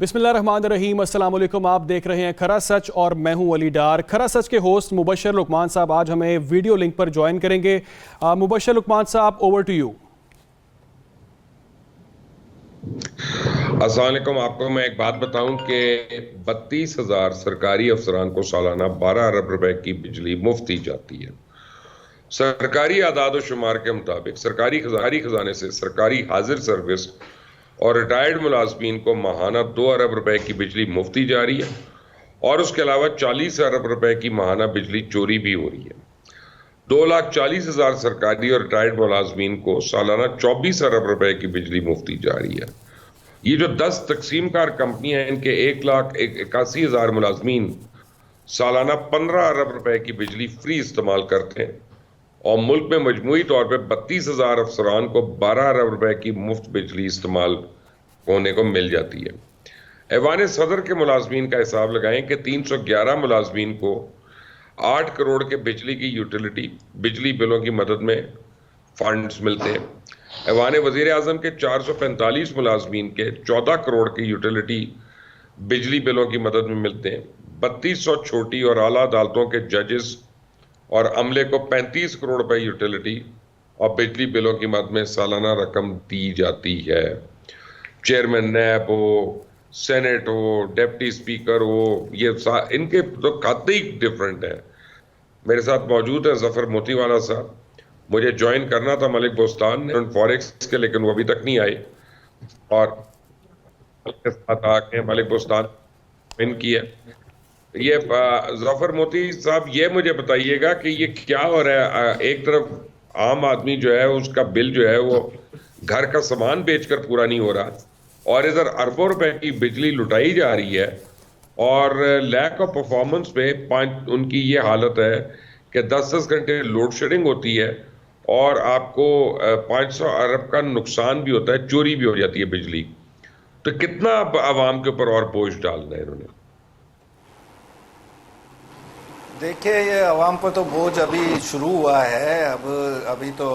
बिस्मिल्लाहिर्रहमानिर्रहीम, अस्सलाम वालेकुम। आप देख रहे हैं खरा सच और मैं हूं अली डार। खरा सच के होस्ट मुबशर लुकमान साहब आज हमें वीडियो लिंक पर ज्वाइन करेंगे। मुबशर लुकमान साहब, ओवर टू यू। अस्सलाम वालेकुम। आपको मैं एक बात बताऊं कि 32,000 सरकारी अफसरान को सालाना 12 अरब रुपए की बिजली मुफ्त दी जाती है। सरकारी आदाद शुमार के मुताबिक सरकारी खजाने से सरकारी हाजिर सर्विस और रिटायर्ड मुलाजमीन को माहाना 2 अरब रुपए की बिजली मुफ्त दी जा रही है और उसके अलावा 40 अरब रुपए की माहाना बिजली चोरी भी हो रही है। 2,40,000 सरकारी और रिटायर्ड मुलाजमीन को सालाना 24 अरब रुपए की बिजली मुफ्त दी जा रही है। ये जो 10 तकसीम कार कंपनी है, इनके 1,81,000 मुलाजमीन सालाना 15 अरब रुपए की बिजली फ्री इस्तेमाल करते हैं और मुल्क में मजमूई तौर पर 32,000 अफसरान को 12 अरब रुपए की मुफ्त बिजली इस्तेमाल होने को मिल जाती है। ऐवान सदर के मुलाजमीन का हिसाब लगाएं कि 311 मुलाजमीन को 8 करोड़ के बिजली की यूटिलिटी बिजली बिलों की मदद में फंड्स मिलते हैं। ऐवान वजीर आजम के 445 मुलाजमीन के 14 करोड़ की यूटिलिटी बिजली बिलों की मदद में मिलते हैं। 3200 छोटी और आला अदालतों के जजेस और अमले को 35 करोड़ रुपए यूटिलिटी और बिजली बिलों की मदद में सालाना रकम दी जाती है। चेयरमैन नैब हो, सेनेट हो, डिप्टी स्पीकर हो, ये इनके तो खाते ही डिफरेंट है। मेरे साथ मौजूद है जफर मोतीवाला साहब। मुझे ज्वाइन करना था मलिक बोस्तान ने फॉरेक्स के, लेकिन वो अभी तक नहीं आए और के साथ आके मलिक बोस्तान इन की है। ये जफर मोती साहब, ये मुझे बताइएगा कि ये क्या हो रहा है। एक तरफ आम आदमी जो है उसका बिल जो है वो घर का सामान बेचकर पूरा नहीं हो रहा और इधर अरबों रुपए की बिजली लुटाई जा रही है और लैक ऑफ परफॉर्मेंस पे उनकी ये हालत है कि 10-10 घंटे लोड शेडिंग होती है और आपको 500 अरब का नुकसान भी होता है, चोरी भी हो जाती है बिजली। तो कितना आवाम के ऊपर और बोझ डालना है इन्होंने? देखिए, ये आवाम पर तो बोझ अभी शुरू हुआ है। अभी तो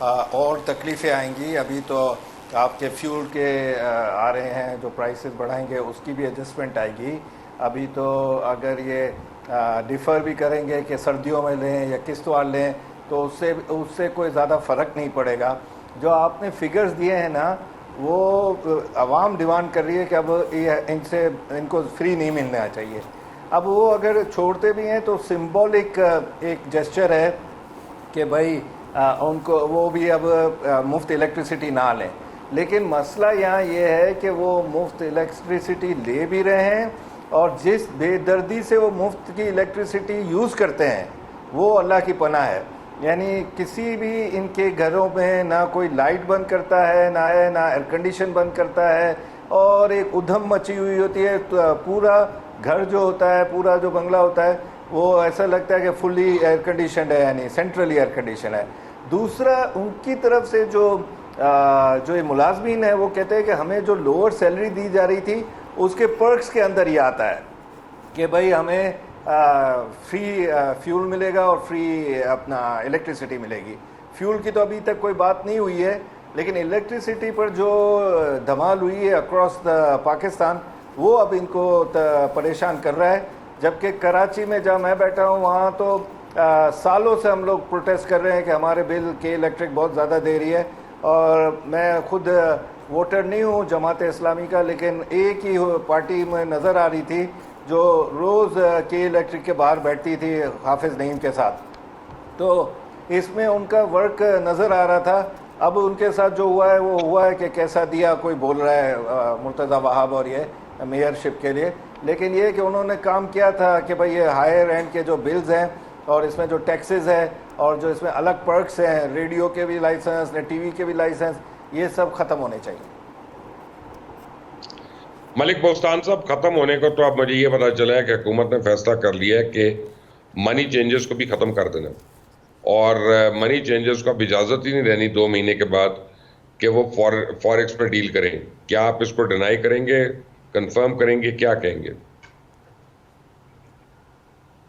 और तकलीफ़ें आएंगी। अभी तो आपके फ्यूल के आ रहे हैं, जो प्राइसेस बढ़ाएंगे उसकी भी एडजस्टमेंट आएगी। अभी तो अगर ये डिफ़र भी करेंगे कि सर्दियों में लें या किस्तवार लें तो उससे कोई ज़्यादा फ़र्क नहीं पड़ेगा। जो आपने फिगर्स दिए हैं ना, वो आवाम डिमांड कर रही है कि अब इनको फ्री नहीं मिलना चाहिए। अब वो अगर छोड़ते भी हैं तो सिंबॉलिक एक जेस्चर है कि भाई उनको वो भी अब मुफ्त इलेक्ट्रिसिटी ना लें। लेकिन मसला यहाँ ये है कि वो मुफ्त इलेक्ट्रिसिटी ले भी रहे हैं और जिस बेदर्दी से वो मुफ्त की इलेक्ट्रिसिटी यूज़ करते हैं वो अल्लाह की पनाह है। यानी किसी भी इनके घरों में ना कोई लाइट बंद करता है, ना एयर कंडीशन बंद करता है और एक उधम मची हुई होती है। तो पूरा घर जो होता है, पूरा जो बंगला होता है, वो ऐसा लगता है कि फुली एयर कंडीशन है, यानी सेंट्रली एयर कंडीशन है। दूसरा, उनकी तरफ से जो ये मुलाजमीन है वो कहते हैं कि हमें जो लोअर सैलरी दी जा रही थी उसके पर्क्स के अंदर ये आता है कि भाई हमें फ्री फ्यूल मिलेगा और फ्री अपना इलेक्ट्रिसिटी मिलेगी। फ्यूल की तो अभी तक कोई बात नहीं हुई है, लेकिन इलेक्ट्रिसिटी पर जो धमाल हुई है अक्रॉस द पाकिस्तान, वो अब इनको परेशान कर रहा है। जबकि कराची में जहाँ मैं बैठा हूँ वहाँ तो सालों से हम लोग प्रोटेस्ट कर रहे हैं कि हमारे बिल के इलेक्ट्रिक बहुत ज़्यादा दे रही है। और मैं खुद वोटर नहीं हूँ जमात इस्लामी का, लेकिन एक ही पार्टी में नज़र आ रही थी जो रोज़ के इलेक्ट्रिक के बाहर बैठती थी हाफिज़ नईम के साथ, तो इसमें उनका वर्क नज़र आ रहा था। अब उनके साथ जो हुआ है वो हुआ है कि कैसा दिया कोई बोल रहा है मुर्तज़ा वहाब और ये मेयरशिप के लिए। लेकिन ये कि उन्होंने काम किया था कि भाई ये हायर एंड के जो बिल्स हैं और इसमें जो टैक्सेस है और जो इसमें अलग पर्क्स हैं, रेडियो के भी लाइसेंस, टीवी के भी लाइसेंस, ये सब ख़त्म होने चाहिए। मलिक बोस्तान साहब, ख़त्म होने को तो अब मुझे ये पता चला है कि हुकूमत ने फैसला कर लिया है कि मनी चेंजेस को भी ख़त्म कर देना और मनी चेंजेस को अब इजाज़त ही नहीं रहनी 2 महीने के बाद कि वो फॉरेक्स में डील करें। क्या आप इसको डिनाई करेंगे, कंफर्म करेंगे, क्या कहेंगे?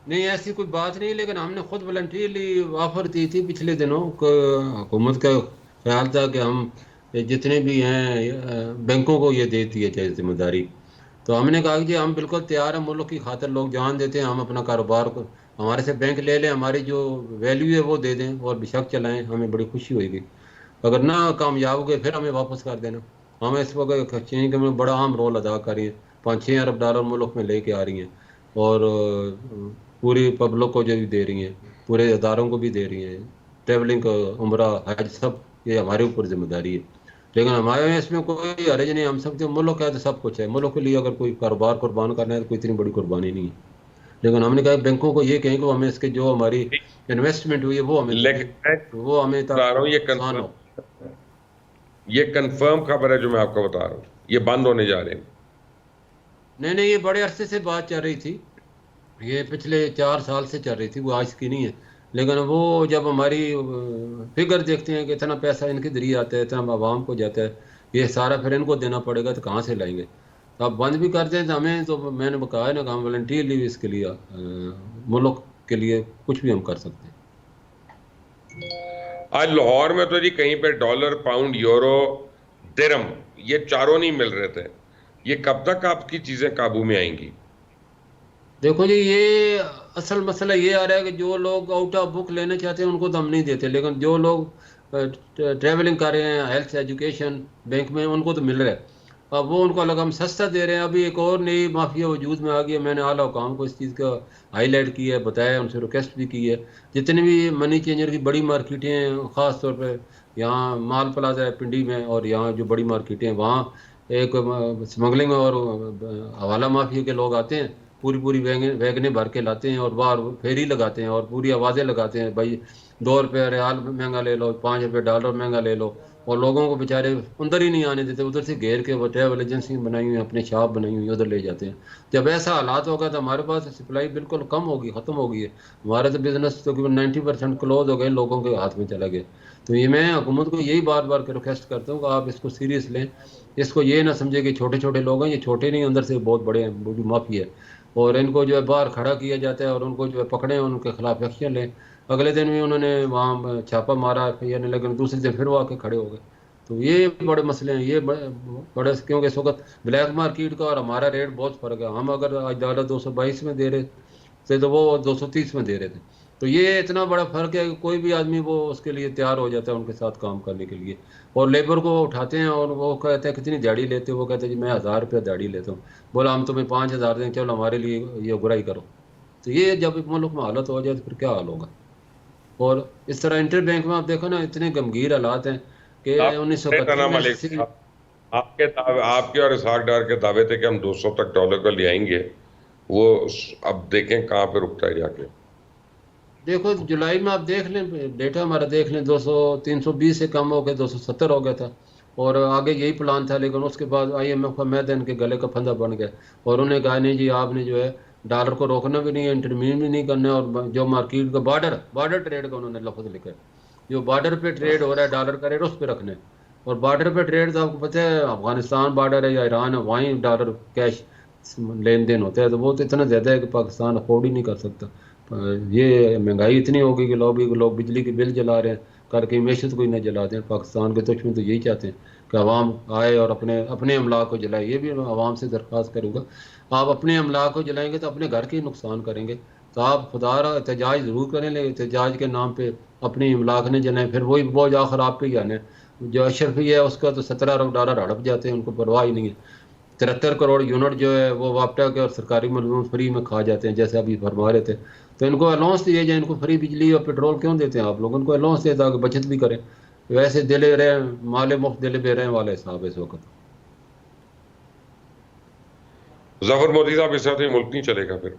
नहीं, ऐसी कोई बात नहीं, लेकिन हमने खुद वॉलंटियरली ऑफर दी थी पिछले दिनों। हुकूमत का ख्याल था कि हम जितने भी हैं बैंकों को ये देती है चाहे जिम्मेदारी, तो हमने कहा कि जी हम बिल्कुल तैयार हैं, मुल्क की खातिर लोग जान देते हैं, हम अपना कारोबार को हमारे से बैंक ले लें, हमारी जो वैल्यू है वो दे दें और बेशक चलाएं, हमें बड़ी खुशी होगी। अगर ना कामयाब हो गए फिर हमें वापस कर देना। हम इस वक्त एक्सचेंज में बड़ा अहम रोल अदा कर रही है, 5-6 अरब डॉलर मुल्क में लेके आ रही हैं, और पूरी पब्लिक को जो भी दे रही हैं, पूरे इदारों को भी दे रही हैं, ट्रेवलिंग का उम्रा हज सब ये हमारे ऊपर जिम्मेदारी है। लेकिन हमारे में इसमें कोई हरज नहीं, हम सब जो मुल्क है तो सब कुछ है, मुल्क के लिए अगर कोई कारोबार कुर्बान करना है तो कोई इतनी बड़ी कुर्बानी नहीं है। लेकिन हमने कहा बैंकों को ये कहें कि वो हमें इसके जो हमारी इन्वेस्टमेंट हुई है वो हमें दें, लेकिन मैं तो वो हमें बता रहा हूँ आसान हो। ये कंफर्म खबर है जो मैं आपको बता रहा हूँ, ये बंद होने जा रहे हैं। नहीं नहीं, ये बड़े अरसे से बात चल रही थी, ये पिछले 4 साल से चल रही थी, वो आज की नहीं है। लेकिन वो जब हमारी फिगर देखते हैं कि इतना पैसा इनके जरिए आता है, इतना आवाम को जाता है, ये सारा फिर इनको देना पड़ेगा तो कहाँ से लाएंगे। तो आप बंद भी कर दें तो हमें, तो मैंने कहा है ना कि हम वॉलंटियरली इसके लिए मुल्क के लिए कुछ भी हम कर सकते हैं। आज लाहौर में तो जी कहीं पे डॉलर, पाउंड, यूरो, दिरहम, ये चारों नहीं मिल रहे थे। ये कब तक आपकी चीजें काबू में आएंगी? देखो जी, ये असल मसला ये आ रहा है कि जो लोग आउट ऑफ बुक लेना चाहते हैं उनको तो हम नहीं देते, लेकिन जो लोग ट्रैवलिंग कर रहे हैं, हेल्थ एजुकेशन बैंक में, उनको तो मिल रहा है। अब वो उनको अलग हम सस्ता दे रहे हैं। अभी एक और नई माफिया वजूद में आ गई है, मैंने आला हुकाम को इस चीज़ का हाईलाइट किया है, बताया, उनसे रिक्वेस्ट भी की है। जितनी भी मनी चेंजर की बड़ी मार्केटें हैं, ख़ास तौर पे यहाँ माल प्लाजा है पिंडी में, और यहाँ जो बड़ी मार्केटें हैं वहाँ एक स्मगलिंग और हवाला माफिया के लोग आते हैं, पूरी पूरी वैगने भर के लाते हैं और बाहर फेरी लगाते हैं और पूरी आवाज़ें लगाते हैं, भाई 2 रुपये रियाल महंगा ले लो, 5 रुपये डॉलर महंगा ले लो, और लोगों को बेचारे अंदर ही नहीं आने देते, उधर से घेर के वो ट्रैवल एजेंसी बनाई हुई है, अपने शॉप बनाई हुई है, उधर ले जाते हैं। जब ऐसा हालात होगा तो हमारे पास सप्लाई बिल्कुल कम होगी, ख़त्म हो गई है। हमारा तो बिजनेस तकरीबन 90% क्लोज हो गए, लोगों के हाथ में चला गया। तो ये मैं हुकूमत को यही बार बार रिक्वेस्ट करता हूँ कि आप इसको सीरियस लें, इसको ये ना समझे कि छोटे छोटे लोग हैं, ये छोटे नहीं, अंदर से बहुत बड़े हैं, बड़ी माफी है। और इनको जो है बाहर खड़ा किया जाता है और उनको जो है पकड़े, उनके खिलाफ एक्शन लें। अगले दिन भी उन्होंने वहाँ छापा मारा FIR ने, लेकिन दूसरे दिन फिर वो आके खड़े हो गए। तो ये बड़े मसले हैं, ये बड़े, क्योंकि इस वक्त ब्लैक मार्केट का और हमारा रेट बहुत फ़र्क है। हम अगर आज डॉलर 222 में दे रहे थे तो वो 230 में दे रहे थे। तो ये इतना बड़ा फ़र्क है कि कोई भी आदमी वो उसके लिए तैयार हो जाता है उनके साथ काम करने के लिए। और लेबर को उठाते हैं और वो कहते हैं कितनी दिहाड़ी लेते हो, वो कहते हैं जी मैं 1000 रुपये दिहाड़ी लेता हूँ। बोला हम तुम्हें 5000 दें, चलो हमारे लिए ये बुराई करो। तो ये जब मुल्क में हालत हो जाए तो फिर क्या हाल होगा। और इस तरह इंटर बैंक में आप देखो ना, इतने गंभीर हालात हैं कि आप 1931 में आपके आपके और इसहाक डार के दावे थे कि हम 200 तक डॉलर को ले आएंगे, वो अब देखें कहाँ पे रुकता है जाके। देखो जुलाई में आप देख लें, डेटा हमारा देख लें, 200 320 से कम हो गए, 270 हो गया था। और आगे यही प्लान था, लेकिन उसके बाद IMF का मैदान के गले का फंदा बन गया और उन्हें कहा नहीं जी आपने जो है डॉलर को रोकना भी नहीं है, इंटरमीन भी नहीं करना है, और जो मार्केट का बॉर्डर ट्रेड का उन्होंने लफ्ज लिखा है, जो बॉर्डर पे ट्रेड हो रहा है डॉलर का रेट उस पर रखना है। और बॉर्डर पे ट्रेड तो आपको पता है, अफगानिस्तान बॉर्डर है या ईरान है, वहीं डॉलर कैश लेन देन होता है। तो वो तो इतना ज़्यादा है कि पाकिस्तान अफोर्ड ही नहीं कर सकता। ये महंगाई इतनी हो गई कि लोग बिजली के बिल जला रहे हैं, करके मैशत को ही नहीं जलाते हैं। पाकिस्तान के दुश्मन तो यही चाहते हैं कि अवाम आए और अपने अपने अमला को जलाए। ये भी अवाम से दरख्वास्त करूँगा, आप अपने अमला को जलाएंगे तो अपने घर के ही नुकसान करेंगे। तो आप खुदारा एहतजाज ज़रूर करें, लेकिन एहतजाज के नाम पे अपने अमलाक ने जलाएं, फिर वही बोझ आखिर आप पे ही आने। जो अशरफी है उसका तो 17 अरब डॉलर हड़प जाते हैं, उनको परवाह ही नहीं है। 73 करोड़ यूनिट जो है वो वापटा के और सरकारी मजदूर फ्री में खा जाते हैं, जैसे अभी फरमा रहे थे। तो इनको अलाउंस दिए जाए, इनको फ्री बिजली और पेट्रोल क्यों देते हैं आप लोग, उनको अलाउंस दे ताकि बचत भी करें। वैसे दिले रहे माले मुफ्त दिले दे रहे हैं वाले हिसाब इस वक्त। जफर मोदी साहब, इस तरह मुल्क नहीं चलेगा फिर,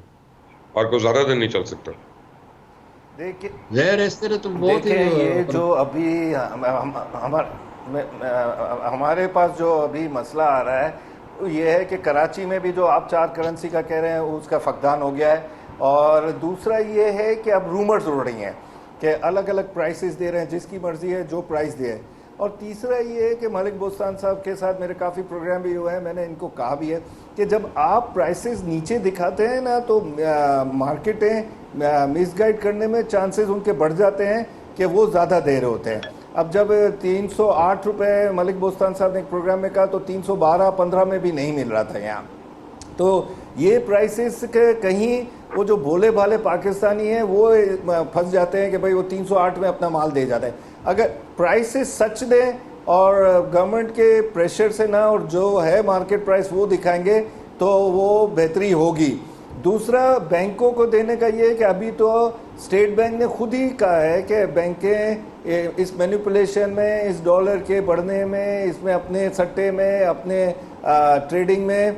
और कोई ज्यादा दिन नहीं चल सकता। देखिए जहर इस तरह तो बहुत ही ये जो अभी हमारे पास जो अभी मसला आ रहा है वो ये है कि कराची में भी जो आप 4 करेंसी का कह रहे हैं उसका फकदान हो गया है। और दूसरा ये है कि अब रूमर्स उड़ रही हैं कि अलग अलग प्राइसेस दे रहे हैं, जिसकी मर्जी है जो प्राइस दे। और तीसरा ये है कि मलिक बोस्तान साहब के साथ मेरे काफ़ी प्रोग्राम भी हुए हैं, मैंने इनको कहा भी है कि जब आप प्राइसेस नीचे दिखाते हैं ना तो मार्केटें मिसगाइड करने में चांसेस उनके बढ़ जाते हैं कि वो ज़्यादा दे रहे होते हैं। अब जब 308 रुपये मलिक बोस्तान साहब ने एक प्रोग्राम में कहा तो 312-15 में भी नहीं मिल रहा था यहाँ। तो ये प्राइसेस के कहीं वो जो भोले भाले पाकिस्तानी हैं वो फंस जाते हैं कि भाई वो 308 में अपना माल दे जाता है। अगर प्राइसेस सच दें और गवर्नमेंट के प्रेशर से ना, और जो है मार्केट प्राइस वो दिखाएंगे तो वो बेहतरी होगी। दूसरा बैंकों को देने का ये है कि अभी तो स्टेट बैंक ने खुद ही कहा है कि बैंकें इस मैनिपुलेशन में, इस डॉलर के बढ़ने में, इसमें अपने सट्टे में, अपने ट्रेडिंग में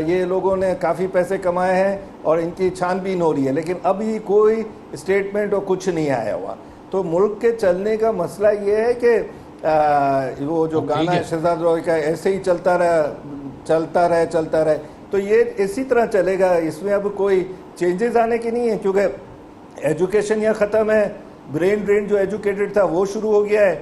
ये लोगों ने काफ़ी पैसे कमाए हैं और इनकी छानबीन हो रही है, लेकिन अभी कोई स्टेटमेंट और कुछ नहीं आया हुआ। तो मुल्क के चलने का मसला ये है कि वो जो गाना है शहजाद रॉय का, ऐसे ही चलता रहे, तो ये इसी तरह चलेगा। इसमें अब कोई चेंजेस आने की नहीं है, क्योंकि एजुकेशन यहाँ ख़त्म है, ब्रेन ड्रेन जो एजुकेटेड था वो शुरू हो गया है।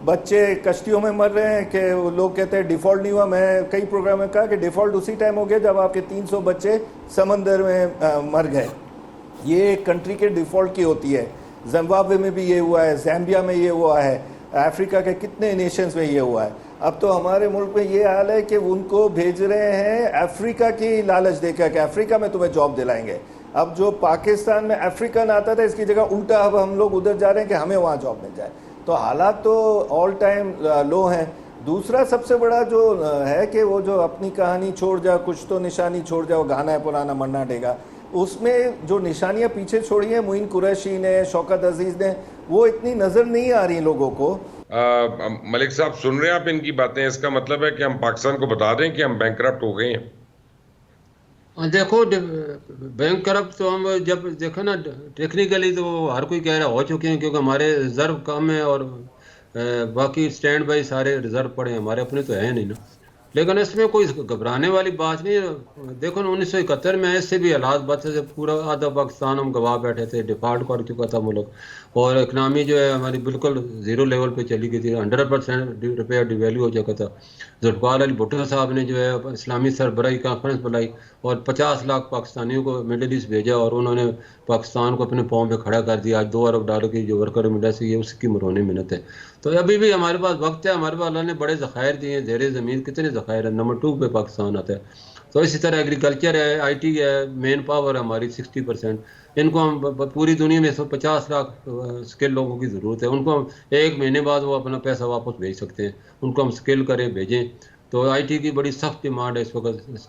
बच्चे कश्तियों में मर रहे हैं कि लोग कहते हैं डिफ़ॉल्ट नहीं हुआ। मैं कई प्रोग्राम में कहा कि डिफ़ॉल्ट उसी टाइम हो गया जब आपके 300 बच्चे समंदर में मर गए। ये एक कंट्री के डिफ़ॉल्ट की होती है। जिम्बाब्वे में भी ये हुआ है, ज़ैम्बिया में ये हुआ है, अफ्रीका के कितने नेशंस में ये हुआ है। अब तो हमारे मुल्क में ये हाल है कि उनको भेज रहे हैं अफ्रीका की लालच देकर कि अफ्रीका में तुम्हें जॉब दिलाएंगे। अब जो पाकिस्तान में अफ्रीकन आता था, इसकी जगह उल्टा अब हम लोग उधर जा रहे हैं कि हमें वहाँ जॉब मिल जाए। तो हालात तो ऑल टाइम लो हैं। दूसरा सबसे बड़ा जो है कि वो जो अपनी कहानी छोड़ जा, कुछ तो निशानी छोड़ जा, वो गाना है पुराना मन्ना डेगा, उसमें जो निशानियां पीछे छोड़ी हैं मुइन कुरैशी ने, शौकत अजीज़ ने, वो इतनी नज़र नहीं आ रही लोगों को। मलिक साहब सुन रहे हैं आप इनकी बातें? इसका मतलब है कि हम पाकिस्तान को बता दें कि हम बैंकरप्ट हो गए हैं। देखो बैंक करप्ट तो हम जब देखो ना टेक्निकली तो हर कोई कह रहा हो चुके हैं, क्योंकि हमारे रिजर्व कम है और बाकी स्टैंड बाई सारे रिजर्व पड़े हैं, हमारे अपने तो है नहीं ना। लेकिन इसमें कोई घबराने वाली बात नहीं है। देखो ना 1971 में ऐसे भी हालात बचे थे, पूरा आधा पाकिस्तान हम गवा बैठे थे, डिफॉल्ट कर चुका था मुल्क, और इकनॉमी जो है हमारी बिल्कुल ज़ीरो लेवल पे चली गई थी, 100% रुपया डिवैल्यू हो चुका था। जुल्फ़िकार अली भुट्टो साहब ने जो है इस्लामी सरबराही कॉन्फ्रेंस बुलाई और 50 लाख पाकिस्तानियों को मिडल ईस्ट भेजा और उन्होंने पाकिस्तान को अपने पाँव पे खड़ा कर दिया। आज $2 अरब की जो वर्कर इंडस्ट्री है उसकी मरोनी मिन्नत है। तो अभी भी हमारे पास वक्त है, हमारे पास अल्लाह ने बड़े ज़खायर दिए हैं, ज़ेरे ज़मीन कितने ज़खायर है, नंबर 2 पे पाकिस्तान आता है। तो इसी तरह एग्रीकल्चर है, IT है, मेन पावर है हमारी 60%। इनको हम पूरी दुनिया में 150 लाख स्किल लोगों की ज़रूरत है, उनको हम 1 महीने बाद वो अपना पैसा वापस भेज सकते हैं, उनको हम स्किल करें भेजें। तो IT की बड़ी सख्त डिमांड है इस वक्त,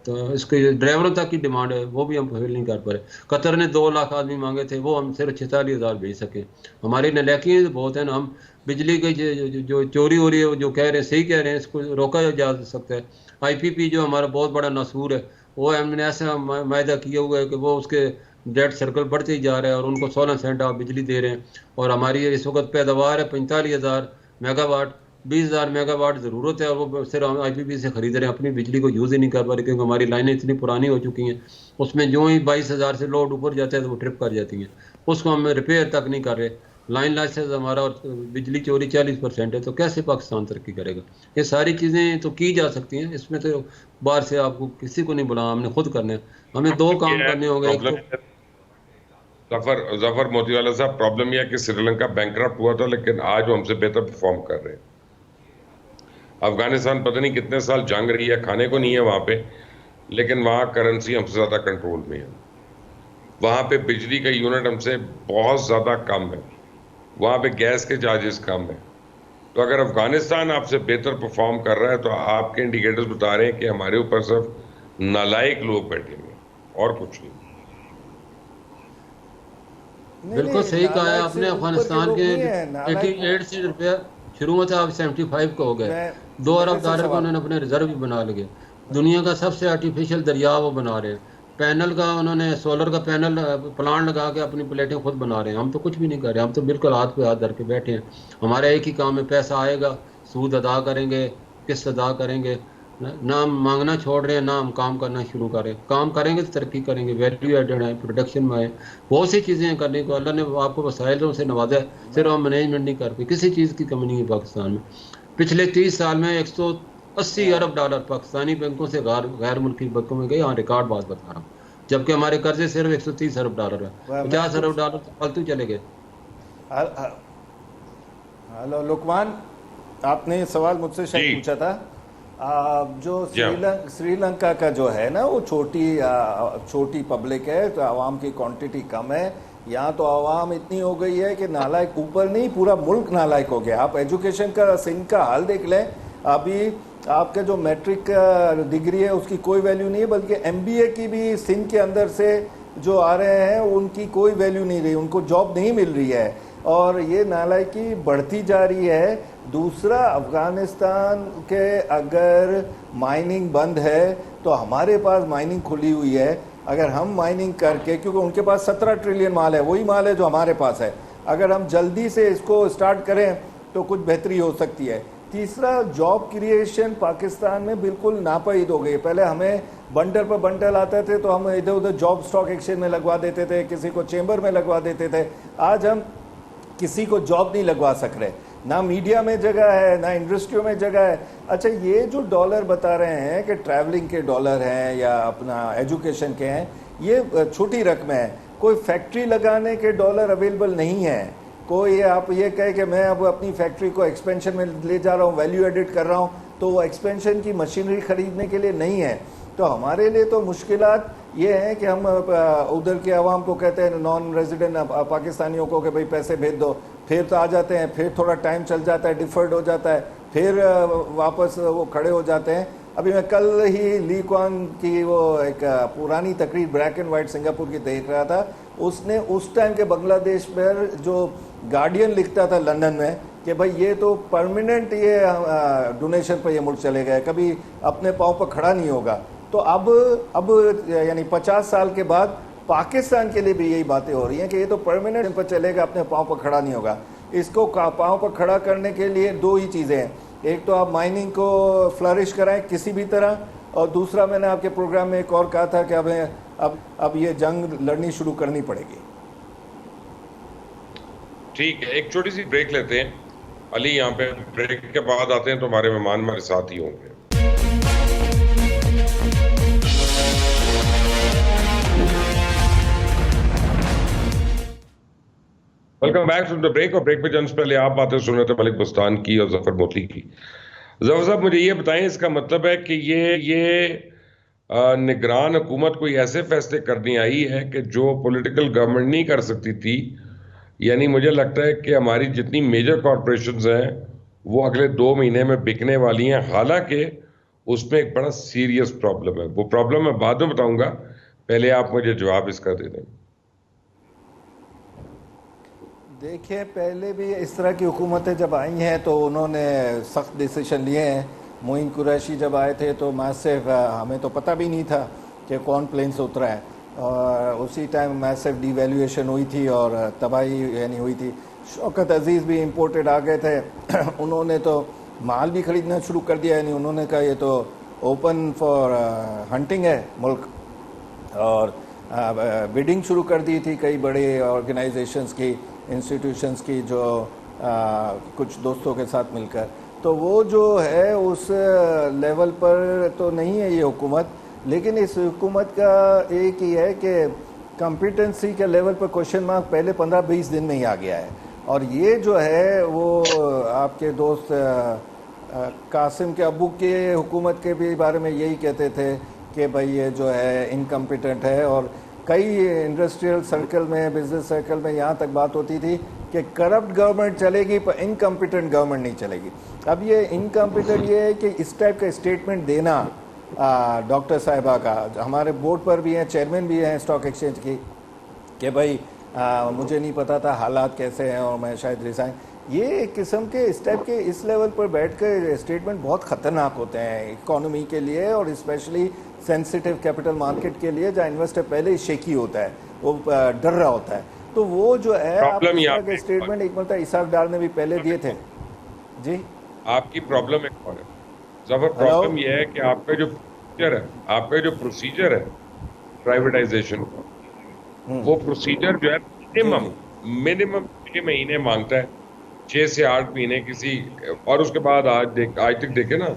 तो इसके ड्राइवरों तक की डिमांड है, वो भी हम फुल नहीं कर पा रहे। कतर ने 2 लाख आदमी मांगे थे, वो हम सिर्फ 46,000 भेज सके। हमारी नलायकी तो बहुत है ना। हम बिजली की जो चोरी हो रही है, जो कह रहे हैं सही कह रहे हैं, इसको रोका जा सकता है। IPP जो हमारा बहुत बड़ा नसूर है, वो हमने ऐसा मायदा किया हुआ है कि वो उसके डेट सर्कल बढ़ते ही जा रहा है और उनको 16 सेंट आप बिजली दे रहे हैं। और हमारी इस वक्त पैदावार है 45,000 मेगावाट, 20,000 मेगावाट ज़रूरत है, और वो सिर्फ हम IPP से ख़रीद रहे हैं, अपनी बिजली को यूज़ ही नहीं कर पा रहे, क्योंकि हमारी लाइनें इतनी पुरानी हो चुकी हैं। उसमें जो ही 22,000 से लोड ऊपर जाता है तो वो ट्रिप कर जाती हैं, उसको हम रिपेयर तक नहीं कर रहे। लाइन लाइसेंस हमारा और बिजली चोरी 40% है, तो कैसे पाकिस्तान तरक्की करेगा? ये सारी चीज़ें तो की जा सकती हैं, इसमें तो बाहर से आपको किसी को नहीं बुलाना, हमने खुद करना है। हमें 2 काम करने होंगे। जफर मोतीवाला साहब, प्रॉब्लम यह है कि श्रीलंका बैंकरप्ट हुआ था, लेकिन आज वो हमसे बेहतर परफॉर्म कर रहे हैं। अफगानिस्तान पता नहीं कितने साल जंग रही है, खाने को नहीं है वहां पे, लेकिन वहां करेंसी हमसे ज्यादा कंट्रोल में है। वहां पे बिजली का यूनिट हमसे बहुत ज्यादा कम है, वहां पे गैस के चार्जेस कम है। तो अगर अफगानिस्तान आपसे बेहतर परफॉर्म कर रहा है तो आपके इंडिकेटर्स बता रहे हैं कि हमारे ऊपर सिर्फ नालायक लोग बैठे हुए और कुछ नहीं। बिल्कुल सही कहा है आपने। अफगानिस्तान के 88 से रुपया शुरू में था, अब 75 का हो गया। $2 अरब को उन्होंने अपने रिजर्व भी बना लिए। दुनिया का सबसे आर्टिफिशियल दरिया वो बना रहे हैं। पैनल का उन्होंने सोलर का पैनल प्लांट लगा के अपनी प्लेटें खुद बना रहे हैं। हम तो कुछ भी नहीं कर रहे, हम तो बिल्कुल हाथ पे हाथ धर के बैठे हैं। हमारा एक ही काम है, पैसा आएगा, सूद अदा करेंगे, किस्त अदा करेंगे, ना हम मांगना छोड़ रहे हैं, ना हम काम करना शुरू करें। काम करेंगे तो तरक्की करेंगे, वैल्यू एडेड है, प्रोडक्शन में आए, बहुत सी चीज़ें करने को अल्लाह ने आपको वसाइलों से नवाजा है, सिर्फ हम मैनेजमेंट नहीं कर पाए। किसी चीज़ की कमी नहीं है पाकिस्तान में। पिछले 30 साल में $180 अरब पाकिस्तानी बैंकों से गैर मुल्की बैंकों में गए। यहाँ रिकॉर्ड बात बता रहा हूँ, जबकि हमारे कर्जे सिर्फ $130 अरब है। $50 अरब फालतू चले गए। हेलो लुकमान, आपने सवाल मुझसे शायद पूछा था। जो जी हाँ। श्रीलंका का जो है ना, वो छोटी पब्लिक है, तो आवाम की क्वांटिटी कम है। यहाँ तो आवाम इतनी हो गई है कि नालायक, ऊपर नहीं पूरा मुल्क नालायक हो गया। आप एजुकेशन का सिंध का हाल देख लें। अभी आपका जो मैट्रिक का डिग्री है उसकी कोई वैल्यू नहीं है, बल्कि एमबीए की भी सिंध के अंदर से जो आ रहे हैं उनकी कोई वैल्यू नहीं रही, उनको जॉब नहीं मिल रही है, और ये नालायकी बढ़ती जा रही है। दूसरा, अफगानिस्तान के अगर माइनिंग बंद है तो हमारे पास माइनिंग खुली हुई है। अगर हम माइनिंग करके, क्योंकि उनके पास 17 ट्रिलियन माल है, वही माल है जो हमारे पास है, अगर हम जल्दी से इसको स्टार्ट करें तो कुछ बेहतरी हो सकती है। तीसरा, जॉब क्रिएशन पाकिस्तान में बिल्कुल नापईद हो गई। पहले हमें बंडल पर बंडल आते थे तो हम इधर उधर जॉब स्टॉक एक्सचेंज में लगवा देते थे, किसी को चेंबर में लगवा देते थे। आज हम किसी को जॉब नहीं लगवा सक रहे, ना मीडिया में जगह है, ना इंडस्ट्रियों में जगह है। अच्छा, ये जो डॉलर बता रहे हैं कि ट्रैवलिंग के डॉलर हैं या अपना एजुकेशन के हैं, ये छोटी रकम है। कोई फैक्ट्री लगाने के डॉलर अवेलेबल नहीं है। कोई आप ये कहे कि मैं अब अपनी फैक्ट्री को एक्सपेंशन में ले जा रहा हूँ, वैल्यू एडिट कर रहा हूँ, तो वो एक्सपेंशन की मशीनरी खरीदने के लिए नहीं है। तो हमारे लिए तो मुश्किलात ये हैं कि हम उधर के आवाम को कहते हैं, नॉन रेजिडेंट पाकिस्तानियों को, कि भाई पैसे भेज दो, फिर तो आ जाते हैं, फिर थोड़ा टाइम चल जाता है, डिफर्ड हो जाता है, फिर वापस वो खड़े हो जाते हैं। अभी मैं कल ही ली क्वान की वो एक पुरानी तकरीर ब्लैक एंड वाइट सिंगापुर की देख रहा था। उसने उस टाइम के बांग्लादेश पर जो गार्डियन लिखता था लंदन में कि भाई ये तो परमानेंट ये डोनेशन पर ये मुल्क चले गए, कभी अपने पाँव पर खड़ा नहीं होगा। तो अब यानी 50 साल के बाद पाकिस्तान के लिए भी यही बातें हो रही हैं कि ये तो परमानेंट पर चलेगा, अपने पाँव पर खड़ा नहीं होगा। इसको पाँव पर खड़ा करने के लिए दो ही चीज़ें हैं। एक तो आप माइनिंग को फ्लरिश कराएं किसी भी तरह, और दूसरा, मैंने आपके प्रोग्राम में एक और कहा था कि अब ये जंग लड़नी शुरू करनी पड़ेगी। ठीक है, एक छोटी सी ब्रेक लेते हैं अली। यहाँ पे ब्रेक के बाद आते हैं तो हमारे मेहमान हमारे साथ ही होंगे। Welcome back from the break. और ब्रेक पे जाने से पहले आप बातें सुन रहे थे मलिक बुस्तान की और जफर मोती की। जफर साहब, मुझे ये बताएं, इसका मतलब है कि ये निगरान हुकूमत कोई ऐसे फैसले करनी आई है कि जो पॉलिटिकल गवर्नमेंट नहीं कर सकती थी। यानी मुझे लगता है कि हमारी जितनी मेजर कॉरपोरेशंस हैं वो अगले 2 महीने में बिकने वाली हैं। हालांकि उसमें एक बड़ा सीरियस प्रॉब्लम है, वो प्रॉब्लम मैं बाद में बताऊंगा, पहले आप मुझे जवाब इसका दे दें। देखिए, पहले भी इस तरह की हुकूमतें जब आई हैं तो उन्होंने सख्त डिसीजन लिए हैं। मोइन कुरैशी जब आए थे तो मैसिव, हमें तो पता भी नहीं था कि कौन प्लेन से उतरा है, और उसी टाइम मैसिव डिवैल्यूएशन हुई थी और तबाही यानी हुई थी। शौकत अजीज़ भी इंपोर्टेड आ गए थे उन्होंने तो माल भी ख़रीदना शुरू कर दिया। यानी उन्होंने कहा ये तो ओपन फॉर हंटिंग है मुल्क, और बिडिंग शुरू कर दी थी कई बड़े ऑर्गेनाइजेशंस की, इंस्टीट्यूशंस की, जो कुछ दोस्तों के साथ मिलकर। तो वो जो है उस लेवल पर तो नहीं है ये हुकूमत, लेकिन इस हुकूमत का एक ही है कि कॉम्पिटेंसी के लेवल पर क्वेश्चन मार्क पहले 15-20 दिन में ही आ गया है। और ये जो है वो आपके दोस्त कासिम के अब्बू के हुकूमत के भी बारे में यही कहते थे कि भाई ये जो है इनकम्पिटेंट है। और कई इंडस्ट्रियल सर्कल में, बिजनेस सर्कल में यहाँ तक बात होती थी कि करप्ट गवर्नमेंट चलेगी पर इनकम्पिटेंट गवर्नमेंट नहीं चलेगी। अब ये इनकम्पिटेंट ये है कि इस टाइप का स्टेटमेंट देना डॉक्टर साहिबा का, हमारे बोर्ड पर भी हैं, चेयरमैन भी हैं स्टॉक एक्सचेंज की, कि भाई मुझे नहीं पता था हालात कैसे हैं और मैं शायद रिज़ाइन। ये एक किस्म के इस टाइप के इस लेवल पर बैठ कर स्टेटमेंट बहुत ख़तरनाक होते हैं इकोनॉमी के लिए, और स्पेशली सेंसिटिव कैपिटल मार्केट के लिए, जहाँ इन्वेस्टर पहले ही शेकी होता है, वो डर रहा होता है। तो वो जो है आपके स्टेटमेंट एक मतलब इसाक डार ने भी पहले दिए थे। जी, आपकी प्रॉब्लम एक और है जबर, प्रॉब्लम ये है कि आपका जो प्रोसीजर है, आपका जो प्रोसीजर है प्राइवेटाइजेशन का, वो प्रोसीजर जो है मिनिमम 6 महीने मांगता है, 6 से 8 महीने किसी, और उसके बाद आज तक देखे ना,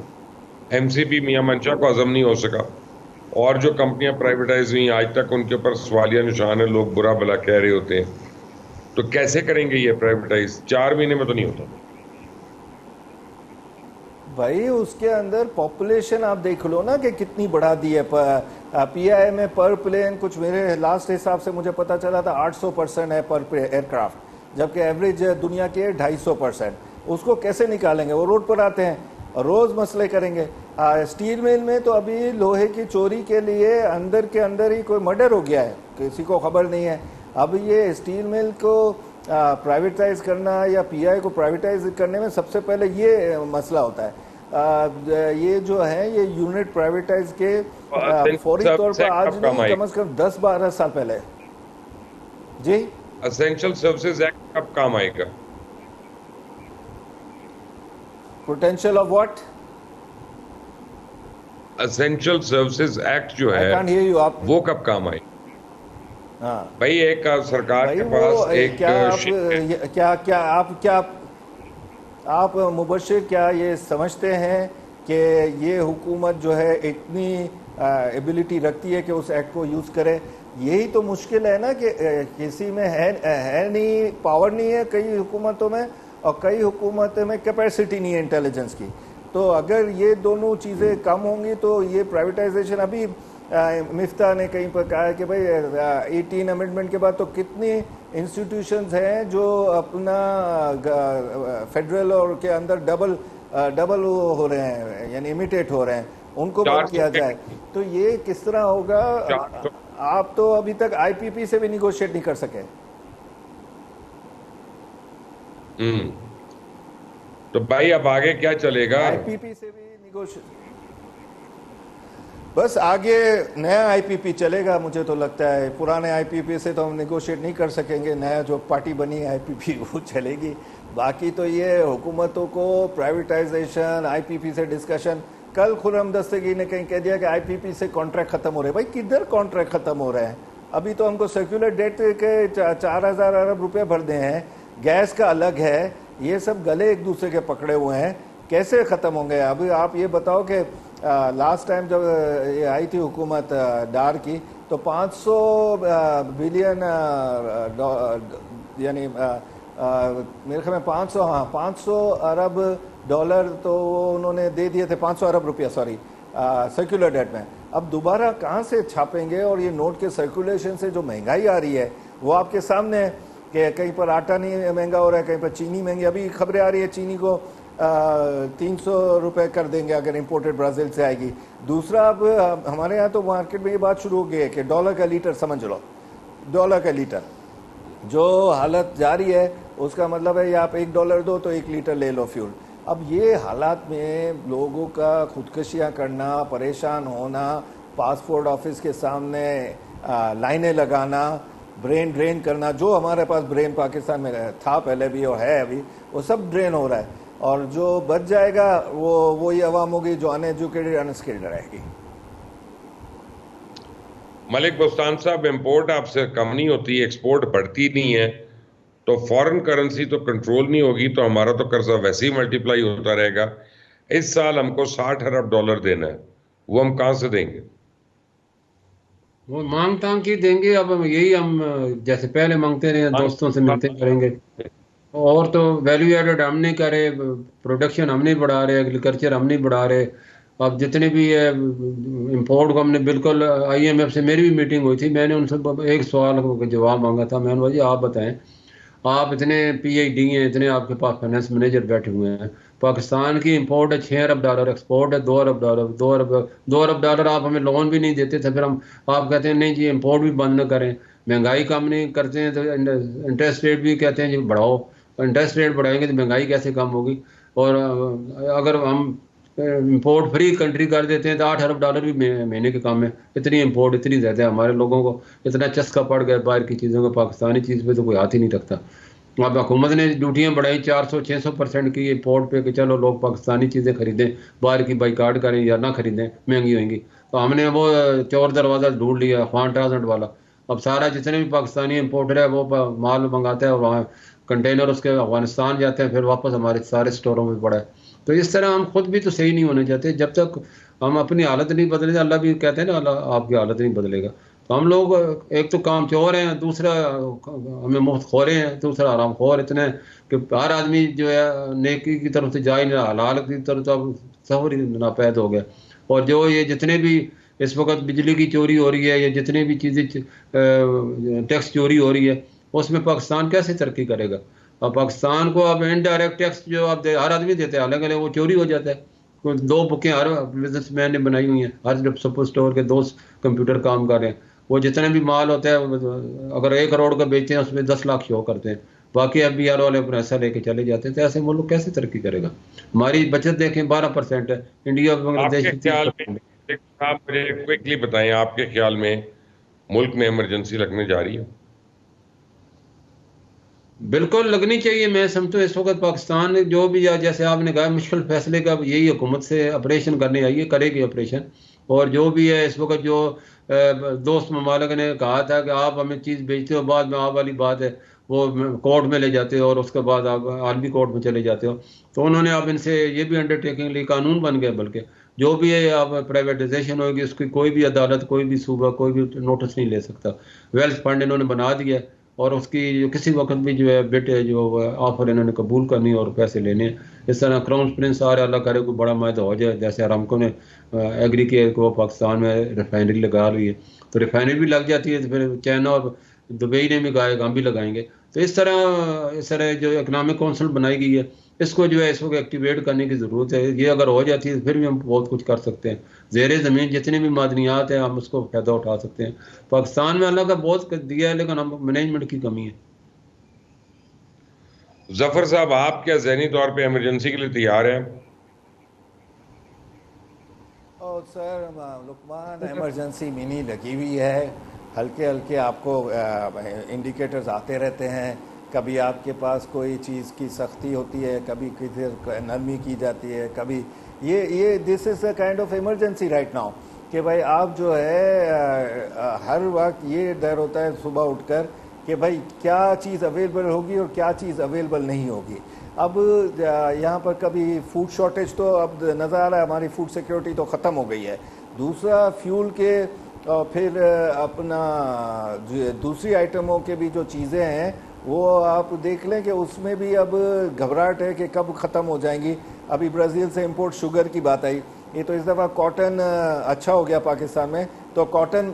एमसीपी मियां मंशा को हजम नहीं हो सका, और जो कंपनियां प्राइवेटाइज हुई आज तक उनके ऊपर सवालिया निशान है, लोग बुरा भला कह रहे होते हैं। तो कैसे करेंगे ये प्राइवेटाइज? 4 महीने में तो नहीं होता। भाई उसके अंदर पॉपुलेशन आप देख लो ना कि कितनी बढ़ा दी है। पीआई में पर प्लेन कुछ मेरे लास्ट हिसाब से मुझे पता चला था 800% है पर एयरक्राफ्ट, जबकि एवरेज दुनिया के 250%। उसको कैसे निकालेंगे? वो रोड पर आते हैं, रोज मसले करेंगे। स्टील मिल में तो अभी लोहे की चोरी के लिए अंदर के अंदर ही कोई मर्डर हो गया है, किसी को खबर नहीं है। अब ये स्टील मिल को प्राइवेटाइज करना या पीआई को प्राइवेटाइज करने में सबसे पहले ये मसला होता है। ये जो है ये यूनिट प्राइवेटाइज के फौरी तौर पर आज नहीं, कम से कम 10-12 साल पहले। जी, एसेंशियल सर्विसेज एक्ट कब काम आएगा? Potential of what? Essential services act जो आई कांट हियर यू। आप वो कब काम आएगा? हाँ भाई एक सरकार भाई के वो पास एक क्या आप मुबशिर क्या ये समझते हैं कि ये हुकूमत जो है इतनी एबिलिटी रखती है कि उस एक्ट को यूज़ करे? यही तो मुश्किल है ना कि किसी में है नहीं, पावर नहीं है कई हुकूमतों में, और कई हुकूमतों में कैपेसिटी नहीं है इंटेलिजेंस की। तो अगर ये दोनों चीज़ें कम होंगी तो ये प्राइवेटाइजेशन, अभी मिफ्ता ने कहीं पर कहा है कि भाई 18 अमेंडमेंट के बाद तो कितनी इंस्टीट्यूशंस हैं जो अपना फेडरल और के अंदर डबल हो रहे हैं, यानी इमिटेट हो रहे हैं, उनको बंद किया जाए तो ये किस तरह होगा? आप तो अभी तक आईपीपी से भी निगोशिएट नहीं कर सके। तो भाई अब आगे क्या चलेगा? आईपीपी से भी निगोशिएट, बस आगे नया आईपीपी चलेगा मुझे तो लगता है। पुराने आईपीपी से तो हम निगोशिएट नहीं कर सकेंगे, नया जो पार्टी बनी है आईपीपी वो चलेगी। बाकी तो ये हुकूमतों को प्राइवेटाइजेशन, आईपीपी से डिस्कशन। कल खुर्रम दस्तगीर ने कहीं कह दिया कि आईपीपी से कॉन्ट्रैक्ट खत्म हो रहे। भाई किधर कॉन्ट्रैक्ट खत्म हो रहे हैं? अभी तो हमको सर्कुलर डेट के 4000 अरब रुपए भरने हैं, गैस का अलग है, ये सब गले एक दूसरे के पकड़े हुए हैं, कैसे ख़त्म होंगे? अभी आप ये बताओ कि लास्ट टाइम जब ये आई थी हुकूमत डार की तो 500 बिलियन यानी मेरे ख्याल में 500 अरब डॉलर तो उन्होंने दे दिए थे, 500 अरब रुपया सॉरी, सर्कुलर डेट में। अब दोबारा कहाँ से छापेंगे? और ये नोट के सर्कुलेशन से जो महंगाई आ रही है वो आपके सामने है कि कहीं पर आटा नहीं महंगा हो रहा है, कहीं पर चीनी महंगी। अभी खबरें आ रही है चीनी को 300 रुपये कर देंगे अगर इंपोर्टेड ब्राज़ील से आएगी। दूसरा, अब हमारे यहाँ तो मार्केट में ये बात शुरू हो गई है कि डॉलर का लीटर, समझ लो डॉलर का लीटर, जो हालत जारी है उसका मतलब है या आप $1 दो तो 1 लीटर ले लो फ्यूल। अब ये हालात में लोगों का खुदकशियाँ करना, परेशान होना, पासपोर्ट ऑफिस के सामने लाइनें लगाना, ब्रेन ड्रेन करना, जो हमारे पास ब्रेन पाकिस्तान में था पहले भी और है अभी, वो सब ड्रेन हो रहा है। और जो बच जाएगा वो ये अवाम होगी जो अनएजुकेटेड, अनस्किल्ड रहेगी। मलिक बुस्तान साहब, इंपोर्ट आपसे कम नहीं होती, एक्सपोर्ट बढ़ती नहीं है, तो फॉरेन करेंसी तो कंट्रोल नहीं होगी, तो हमारा तो कर्जा वैसे ही मल्टीप्लाई होता रहेगा। इस साल हमको $60 अरब देना है, वो हम कहाँ से देंगे? वो मांग तांग की देंगे। अब यही हम जैसे पहले मांगते रहे, दोस्तों से मिलते करेंगे। और तो वैल्यू एडेड हम नहीं कर रहे, प्रोडक्शन हम नहीं बढ़ा रहे, एग्रीकल्चर हम नहीं बढ़ा रहे। अब जितने भी है इंपोर्ट को हमने बिल्कुल, IMF से मेरी भी मीटिंग हुई थी, मैंने उनसे एक सवाल का जवाब मांगा था। मैंने बोला जी आप बताएं, आप इतने PhD हैं, इतने आपके पास फाइनेंस मैनेजर बैठे हुए हैं, पाकिस्तान की इंपोर्ट है $6 अरब, एक्सपोर्ट है $2 अरब, $2 अरब आप हमें लोन भी नहीं देते थे, फिर हम आप कहते हैं नहीं जी इंपोर्ट भी बंद न करें, महंगाई कम नहीं करते हैं तो इंटरेस्ट रेट भी कहते हैं जी बढ़ाओ, इंटरेस्ट रेट बढ़ाएंगे तो महंगाई कैसे कम होगी? और अगर हम इंपोर्ट फ्री कंट्री कर देते हैं तो $8 अरब भी महीने के काम में, इतनी इंपोर्ट इतनी ज़्यादा है, हमारे लोगों को इतना चस्का पड़ गया बाहर की चीज़ों का, पाकिस्तानी चीज़ पे तो कोई हाथ ही नहीं रखता। अब हुकूमत ने ड्यूटियाँ बढ़ाई 400-600% की इंपोर्ट पे कि चलो लोग पाकिस्तानी चीज़ें खरीदें, बाहर की बाइकाट करें या ना खरीदें, महंगी होंगी। तो हमने वो चोर दरवाज़ा ढूंढ लिया, ख्वान ट्रांसपोर्ट वाला। अब सारा जितने भी पाकिस्तानी इंपोर्टर है वो माल मंगाता है और वहाँ कंटेनर उसके अफगानिस्तान जाते हैं, फिर वापस हमारे सारे स्टोरों में पड़ा है। तो इस तरह हम खुद भी तो सही नहीं होने चाहते। जब तक हम अपनी हालत नहीं बदलेंगे, अल्लाह भी कहते हैं ना, अल्लाह आपकी हालत नहीं बदलेगा। तो हम लोग एक तो काम चोर हैं, दूसरा हमें मुफ्त खोरे हैं, दूसरा आराम खोर इतने कि हर आदमी जो है नेकी की तरफ से जा ही नहीं रहा, हलाल की तरफ तो अब सफर ही नापैद हो गया। और जो ये जितने भी इस वक्त बिजली की चोरी हो रही है या जितनी भी चीज़ें टैक्स चोरी हो रही है, उसमें पाकिस्तान कैसे तरक्की करेगा? अब पाकिस्तान को अब इनडायरेक्ट टैक्स जो आप हर आदमी देते हैं, हालांकि वो चोरी हो जाता है। कुछ 2 बुकें हर बिजनेसमैन ने बनाई हुई हैं, हर सुपर स्टोर के 2 कंप्यूटर काम कर रहे हैं। वो जितने भी माल होता है अगर 1 करोड़ का बेचते हैं उसमें 10 लाख शो करते हैं, बाकी FBR वाले पैसा लेके चले जाते हैं। तो ऐसे मुल्क कैसे तरक्की करेगा? हमारी बचत देखें 12% है, इंडिया बांग्लादेश आपके की ख्याल में 30%। आप मुझे क्विकली बताएं, आपके ख्याल में मुल्क में इमरजेंसी लगने जा रही है? बिल्कुल लगनी चाहिए। मैं समझता हूँ इस वक्त पाकिस्तान ने जो भी, या जैसे आपने कहा, मुश्किल फैसले का यही हुकूमत से ऑपरेशन करने आई है, करेगी ऑपरेशन। और जो भी है इस वक्त जो दोस्त ममालिक ने कहा था कि आप हमें चीज़ बेचते हो, बाद में आप वाली बात है वो कोर्ट में ले जाते हो और उसके बाद आप आलमी कोर्ट में चले जाते हो। तो उन्होंने अब इनसे ये भी अंडरटेकिंग ली, कानून बन गया, बल्कि जो भी है अब प्राइवेटाइजेशन होगी उसकी कोई भी अदालत, कोई भी सूबा, कोई भी नोटिस नहीं ले सकता। वेल्थ फंड इन्होंने बना दिया है और उसकी जो किसी वक्त भी जो है बेटे जो ऑफर इन्होंने कबूल करनी और पैसे लेने हैं। इस तरह क्राउन प्रिंस आ रहा, अल्लाह करे कोई बड़ा मायदा हो जाए, जैसे अरामको ने एग्री किया कि वो पाकिस्तान में रिफाइनरी लगा रही है, तो रिफाइनरी भी लग जाती है तो फिर चाइना और दुबई ने भी कहा हम भी लगाएंगे। तो इस तरह जो इकनॉमिक काउंसिल बनाई गई है, इसको जो है इस वक्त एक्टिवेट करने की ज़रूरत है। ये अगर हो जाती है तो फिर भी हम बहुत कुछ कर सकते हैं। ज़ेर ज़मीन जितनी भी मादनियात हैं हम उसको फ़ायदा उठा सकते हैं। पाकिस्तान में अल्लाह का बहुत दिया है, लेकिन हम मैनेजमेंट की कमी है। जफर साहब, आप क्या ज़हनी तौर पे इमरजेंसी के लिए तैयार हैं? और सर लुकमान इमरजेंसी मिनी लगी हुई है, हल्के हल्के आपको इंडिकेटर्स आते रहते हैं। कभी आपके पास कोई चीज़ की सख्ती होती है, कभी किधर नरमी की जाती है, कभी ये this is a kind of emergency right now कि भाई आप जो है हर वक्त ये डर होता है सुबह उठकर कि भाई क्या चीज़ अवेलेबल होगी और क्या चीज़ अवेलेबल नहीं होगी। अब यहाँ पर कभी फूड शॉर्टेज तो अब नज़र आ रहा है, हमारी फूड सिक्योरिटी तो ख़त्म हो गई है। दूसरा फ्यूल के फिर अपना दूसरी आइटमों के भी जो चीज़ें हैं वो आप देख लें कि उसमें भी अब घबराहट है कि कब ख़त्म हो जाएंगी। अभी ब्राज़ील से इंपोर्ट शुगर की बात आई, ये तो इस दफ़ा कॉटन अच्छा हो गया पाकिस्तान में, तो कॉटन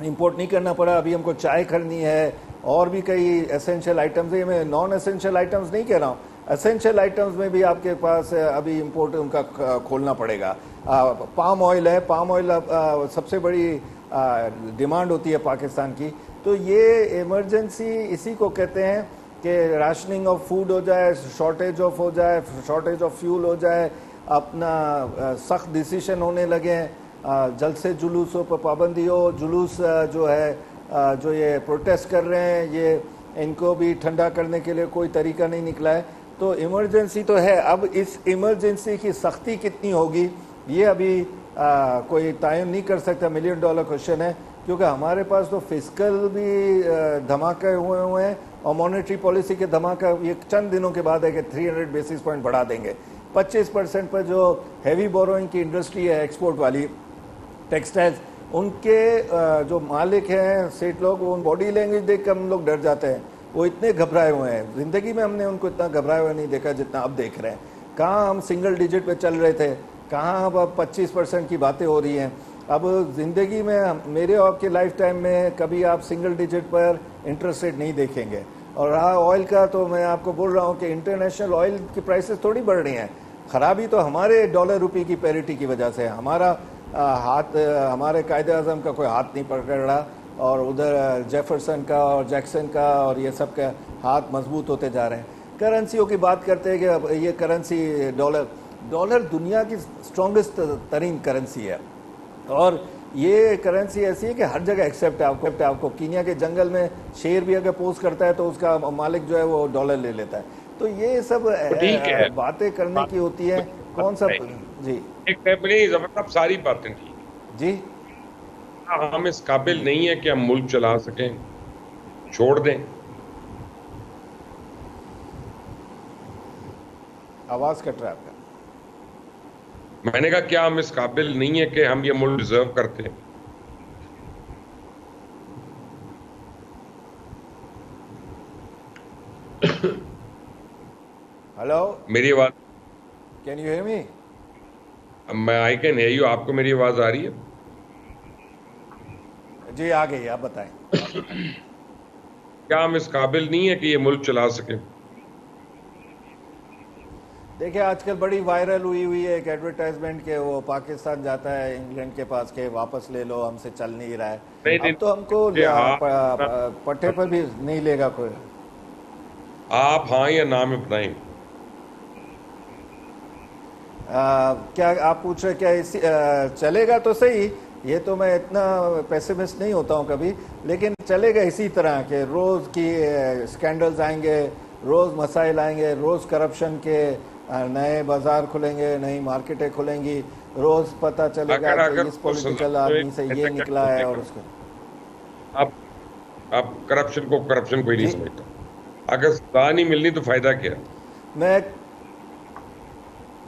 इंपोर्ट नहीं करना पड़ा। अभी हमको चाय करनी है और भी कई एसेंशियल आइटम्स है, मैं नॉन एसेंशियल आइटम्स नहीं कह रहा हूँ, एसेंशियल आइटम्स में भी आपके पास अभी इंपोर्ट उनका खोलना पड़ेगा। पाम ऑयल है, पाम ऑयल सबसे बड़ी डिमांड होती है पाकिस्तान की। तो ये इमरजेंसी इसी को कहते हैं कि राशनिंग ऑफ फूड हो जाए, शॉर्टेज ऑफ फ्यूल हो जाए, अपना सख्त डिसीशन होने लगे हैं, जल्द से जुलूसों पर पाबंदी हो। जुलूस जो है जो ये प्रोटेस्ट कर रहे हैं, ये इनको भी ठंडा करने के लिए कोई तरीका नहीं निकला है। तो इमरजेंसी तो है, अब इस इमरजेंसी की सख्ती कितनी होगी ये अभी कोई तयन नहीं कर सकता, $1 मिलियन क्वेश्चन है, क्योंकि हमारे पास तो फिस्कल भी धमाके हुए हैं और मॉनेटरी पॉलिसी के धमाका ये चंद दिनों के बाद है कि 300 बेसिस पॉइंट बढ़ा देंगे। 25% पर जो हैवी बोरोइंग की इंडस्ट्री है एक्सपोर्ट वाली, टेक्सटाइल्स, उनके जो मालिक हैं सेठ लोग, वो बॉडी लैंग्वेज देख कर हम लोग डर जाते हैं, वो इतने घबराए हुए हैं। ज़िंदगी में हमने उनको इतना घबराए हुए नहीं देखा जितना अब देख रहे हैं। कहाँ हम सिंगल डिजिट पे चल रहे थे, कहाँ अब 25% की बातें हो रही हैं। अब ज़िंदगी में मेरे और आपके लाइफ टाइम में कभी आप सिंगल डिजिट पर इंटरेस्ट रेट नहीं देखेंगे। और रहा ऑयल का, तो मैं आपको बोल रहा हूँ कि इंटरनेशनल ऑयल की प्राइसेस थोड़ी बढ़ रही हैं, ख़राबी तो हमारे डॉलर रुपये की पैरिटी की वजह से है। हमारा हाथ, हमारे कायदे आज़म का कोई हाथ नहीं पकड़ रहा, और उधर जेफरसन का और जैक्सन का और ये सब का हाथ मजबूत होते जा रहे हैं। करेंसियों की बात करते हैं कि ये करेंसी डॉलर दुनिया की स्ट्रॉन्गेस्ट तरीन करेंसी है, और ये करेंसी ऐसी है कि हर जगह एक्सेप्ट है आपको। कीनिया के जंगल में शेर भी अगर पोस्ट करता है तो उसका मालिक जो है वो डॉलर ले लेता है। तो ये सब बातें करने की होती है। कौन सा जी जबरदस्त, सारी बातें ठीक जी, हम इस काबिल नहीं है कि हम मुल्क चला सकें, छोड़ दें। आवाज कट रहा है आपका। मैंने कहा क्या हम इस काबिल नहीं है कि हम ये मुल्क डिजर्व करते हैं? हेलो, मेरी आवाज, can you hear me? I can hear you. आपको मेरी आवाज आ रही है? जी आ गई, आप बताएं। क्या हम इस काबिल नहीं है कि ये मुल्क चला सके? देखिए आजकल बड़ी वायरल हुई है एक एडवर्टाइजमेंट के, वो पाकिस्तान जाता है इंग्लैंड के पास के वापस ले लो, हमसे चल नहीं रहा है। नहीं अब तो हमको नहीं, पट्टे पर भी नहीं लेगा कोई। आप हाँ या ना में बताएं। क्या आप पूछ रहे, क्या इसी चलेगा तो सही। ये तो मैं इतना पेसिमिस्ट नहीं होता हूँ कभी, लेकिन चलेगा इसी तरह के रोज़ की स्कैंडल्स आएंगे, रोज़ मसाइल आएंगे, रोज़ करप्शन के नए बाजार खुलेंगे, नई मार्केटें खुलेंगी, रोज़ पता चलेगा कि इस पॉलिटिकल आदमी से ये निकला है और उसको। आप करप्शन को ही नहीं समझता। अगर सजा नहीं मिलनी तो फायदा क्या? मैं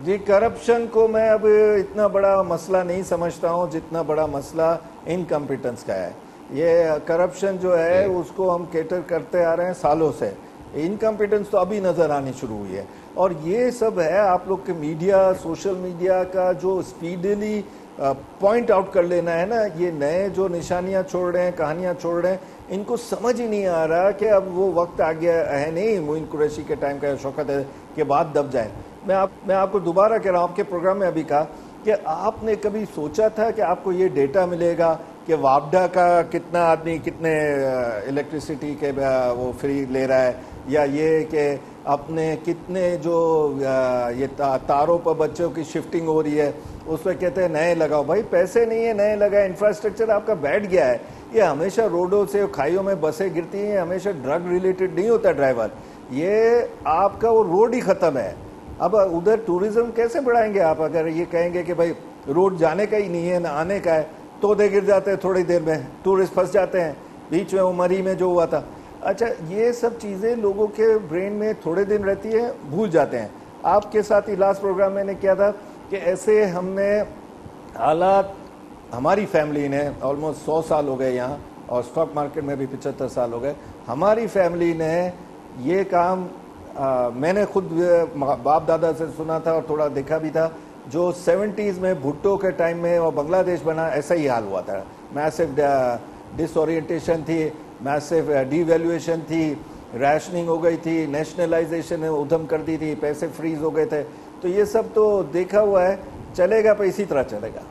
जी करप्शन को मैं अब इतना बड़ा मसला नहीं समझता हूँ जितना बड़ा मसला इनकम्पिटेंस का है। ये करप्शन जो है उसको हम केटर करते आ रहे हैं सालों से, इनकम्पिटेंस तो अभी नज़र आनी शुरू हुई है। और ये सब है आप लोग के मीडिया, सोशल मीडिया का जो स्पीडली पॉइंट आउट कर लेना है ना, ये नए जो निशानियां छोड़ रहे हैं, कहानियां छोड़ रहे हैं, इनको समझ ही नहीं आ रहा कि अब वो वक्त आ गया है नहीं मोइन कुरैशी के टाइम का, शौकत है के बाद दब जाए। मैं आपको दोबारा कह रहा हूँ, आपके प्रोग्राम में अभी कहा कि आपने कभी सोचा था कि आपको ये डेटा मिलेगा कि वापडा का कितना आदमी कितने इलेक्ट्रिसिटी के वो फ्री ले रहा है, या ये कि अपने कितने जो ये तारों पर बच्चों की शिफ्टिंग हो रही है, उस पर कहते हैं नए लगाओ। भाई पैसे नहीं है नए लगाए, इंफ्रास्ट्रक्चर आपका बैठ गया है। ये हमेशा रोडों से खाइयों में बसें गिरती हैं, हमेशा ड्रग रिलेटेड नहीं होता ड्राइवर, ये आपका वो रोड ही ख़त्म है। अब उधर टूरिज्म कैसे बढ़ाएंगे आप अगर ये कहेंगे कि भाई रोड जाने का ही नहीं है ना आने का है? तोते गिर जाते हैं थोड़ी देर में, टूरिस्ट फंस जाते हैं बीच में, वो मरी में जो हुआ था। अच्छा, ये सब चीज़ें लोगों के ब्रेन में थोड़े दिन रहती है, भूल जाते हैं। आपके साथ ही लास्ट प्रोग्राम मैंने किया था कि ऐसे हमने हालात, हमारी फैमिली ने ऑलमोस्ट 100 साल हो गए यहाँ, और स्टॉक मार्केट में भी 75 साल हो गए। हमारी फैमिली ने ये काम मैंने खुद बाप दादा से सुना था और थोड़ा देखा भी था, जो 70s में भुट्टो के टाइम में और बांग्लादेश बना, ऐसा ही हाल हुआ था। मैसिव डिसओरिएंटेशन थी, मैसिव डीवैल्यूएशन थी, रैशनिंग हो गई थी, नेशनलाइजेशन उधम कर दी थी, पैसे फ्रीज हो गए थे। तो ये सब तो देखा हुआ है, चलेगा पर इसी तरह चलेगा।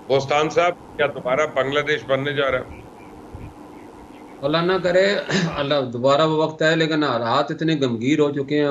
बोस्तान साहब, क्या दोबारा बांग्लादेश बनने जा रहा है? अल्लाह ना करे, अल्लाह दोबारा वो वक्त है, लेकिन हालात इतने गमगीर हो चुके हैं,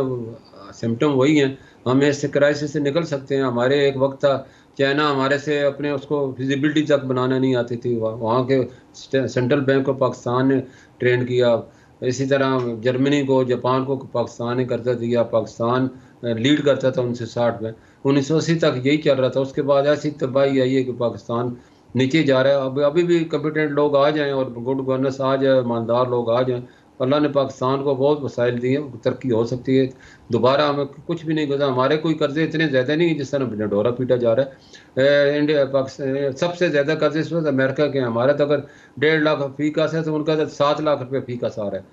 सिम्टम वही हैं। हम इस क्राइसिस से निकल सकते हैं। हमारे एक वक्त था चाइना हमारे से अपने उसको फिजिबिलिटी तक बनाना नहीं आती थी, वहाँ के सेंट्रल बैंक को पाकिस्तान ने ट्रेन किया। इसी तरह जर्मनी को, जापान को पाकिस्तान ने करता दिया, पाकिस्तान लीड करता था 1960 में। 1980 तक यही चल रहा था। उसके बाद ऐसी तबाही आई है कि पाकिस्तान नीचे जा रहा है। अब अभी भी कम्पिटेंट लोग आ जाएं और गुड गवर्नेंस आ जाए, ईमानदार लोग आ जाएं, अल्लाह ने पाकिस्तान को बहुत वसाइल दिए, तरक्की हो सकती है। दोबारा हमें कुछ भी नहीं गुजरा। हमारे कोई कर्जे इतने ज़्यादा नहीं जिस तरह ढोरा पीटा जा रहा है। इंडिया पाकिस्तान सबसे ज़्यादा कर्जे इस वक्त अमेरिका के हैं। हमारा तो अगर 1.5 लाख फी का है तो उनका तो 7 लाख रुपये फी का सारा है।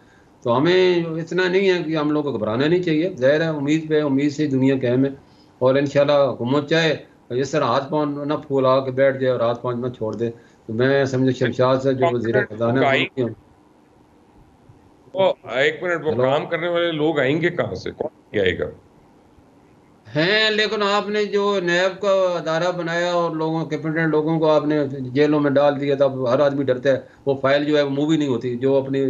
तो हमें इतना नहीं है कि हम लोग को घबराना नहीं चाहिए। ज़ाहिर है उम्मीद पे, उम्मीद से दुनिया कायम है, और इंशाल्लाह हुकूमत चाहे इस तरह हाथ पाँव ना फूला के बैठ जाए और हाथ पाँव ना छोड़ दे। तो मैं समझो शमशाद से जो वज़ीर ख़ज़ाना है, वो एक मिनट, वो काम करने वाले लोग आएंगे कहाँ से? कौन आएगा? हैं, लेकिन आपने जो नैब का अदारा बनाया और लोगों कैपिटेंट लोगों को आपने जेलों में डाल दिया, तब हर आदमी डरता है। वो फाइल जो है वो मूव ही नहीं होती, जो अपनी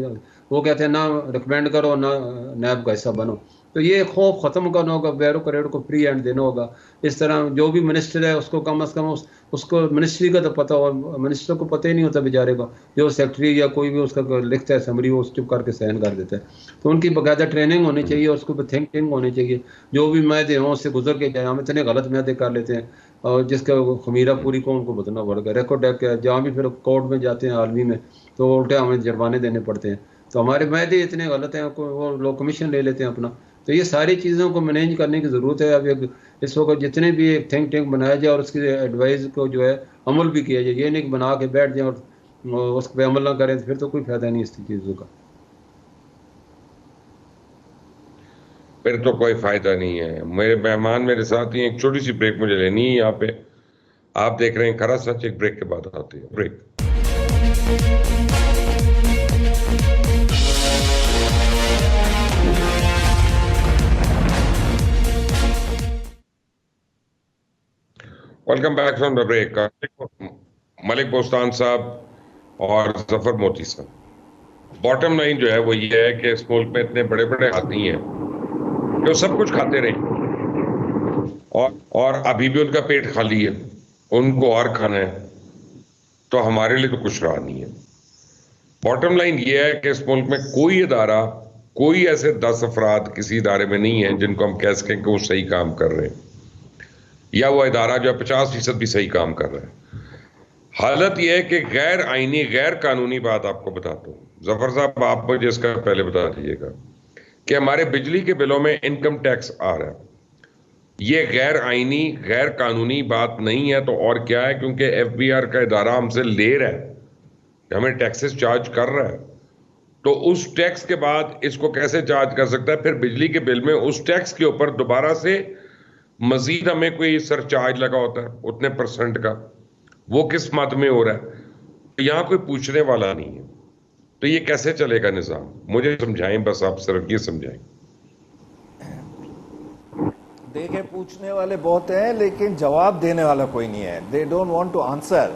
वो कहते हैं ना रिकमेंड करो ना नैब का हिस्सा बनो। तो ये खौफ ख़त्म करना होगा, ब्यूरोक्रेट को फ्री हैंड देना होगा। इस तरह जो भी मिनिस्टर है उसको कम अज़ कम उसको मिनिस्ट्री का तो पता हो। मिनिस्टर को पता ही नहीं होता बेचारे को, जो सेक्रेटरी या कोई भी उसका लिखता है समरी, वो चुप करके साइन कर देता है। तो उनकी बाकायदा ट्रेनिंग होनी चाहिए, उसको थिंकिंग होनी चाहिए। जो भी मैदे हों उससे गुजर के जाए। हम इतने गलत मैदे कर लेते हैं और जिसका खमीरा पूरी को उनको बदलना पड़ेगा। रेकॉर्ड है जहाँ भी फिर कोर्ट में जाते हैं आलमी में, तो उल्टे हमें जुर्माने देने पड़ते हैं। तो हमारे मैदे इतने गलत हैं, वो लोग कमीशन ले लेते हैं अपना। तो ये सारी चीज़ों को मैनेज करने की ज़रूरत है। अब इस वक्त जितने भी एक थिंक टैंक बनाया जाए और उसकी एडवाइस को जो है अमल भी किया जाए। ये नहीं कि बना के बैठ जाए और उस पर अमल ना करें, तो फिर तो कोई फ़ायदा नहीं इस चीज़ों का। फिर तो कोई फायदा नहीं है। मेरे मेहमान मेरे साथ ही, एक छोटी सी ब्रेक मुझे लेनी है यहाँ पे। आप देख रहे हैं खरा सच, एक ब्रेक के बाद आती है break. Welcome back from the break. Malik Bostan sahab और जफर मोती साहब। बॉटम लाइन जो है वो ये है कि इस मुल्क में इतने बड़े बड़े हाथी हैं जो सब कुछ खाते रहे और अभी भी उनका पेट खाली है, उनको और खाना है, तो हमारे लिए तो कुछ रहा नहीं है। बॉटम लाइन ये है कि इस मुल्क में कोई इदारा, कोई ऐसे 10 अफराद किसी इदारे में नहीं है जिनको हम कह सकें कि वो सही काम कर रहे हैं, या वो इदारा जो 50% भी सही काम कर रहा है। हालत यह है कि गैर आईनी, गैर कानूनी बात आपको बताता हूँ। जफर साहब आप मुझे इसका पहले बता दीजिएगा कि हमारे बिजली के बिलों में इनकम टैक्स आ रहा है। ये गैर आईनी, गैर कानूनी बात नहीं है तो और क्या है, क्योंकि एफबीआर का इदारा हमसे ले रहा है, हमें टैक्सेस चार्ज कर रहा है, तो उस टैक्स के बाद इसको कैसे चार्ज कर सकता है? फिर बिजली के बिल में उस टैक्स के ऊपर दोबारा से मजीद हमें कोई सरचार्ज लगा होता है उतने % का, वो किस मद में हो रहा है? तो यहां कोई पूछने वाला नहीं है, तो ये कैसे चलेगा निजाम? मुझे समझाएं, बस आप सिर्फ ये समझाएं। देखे पूछने वाले बहुत हैं लेकिन जवाब देने वाला कोई नहीं है। They don't want to answer.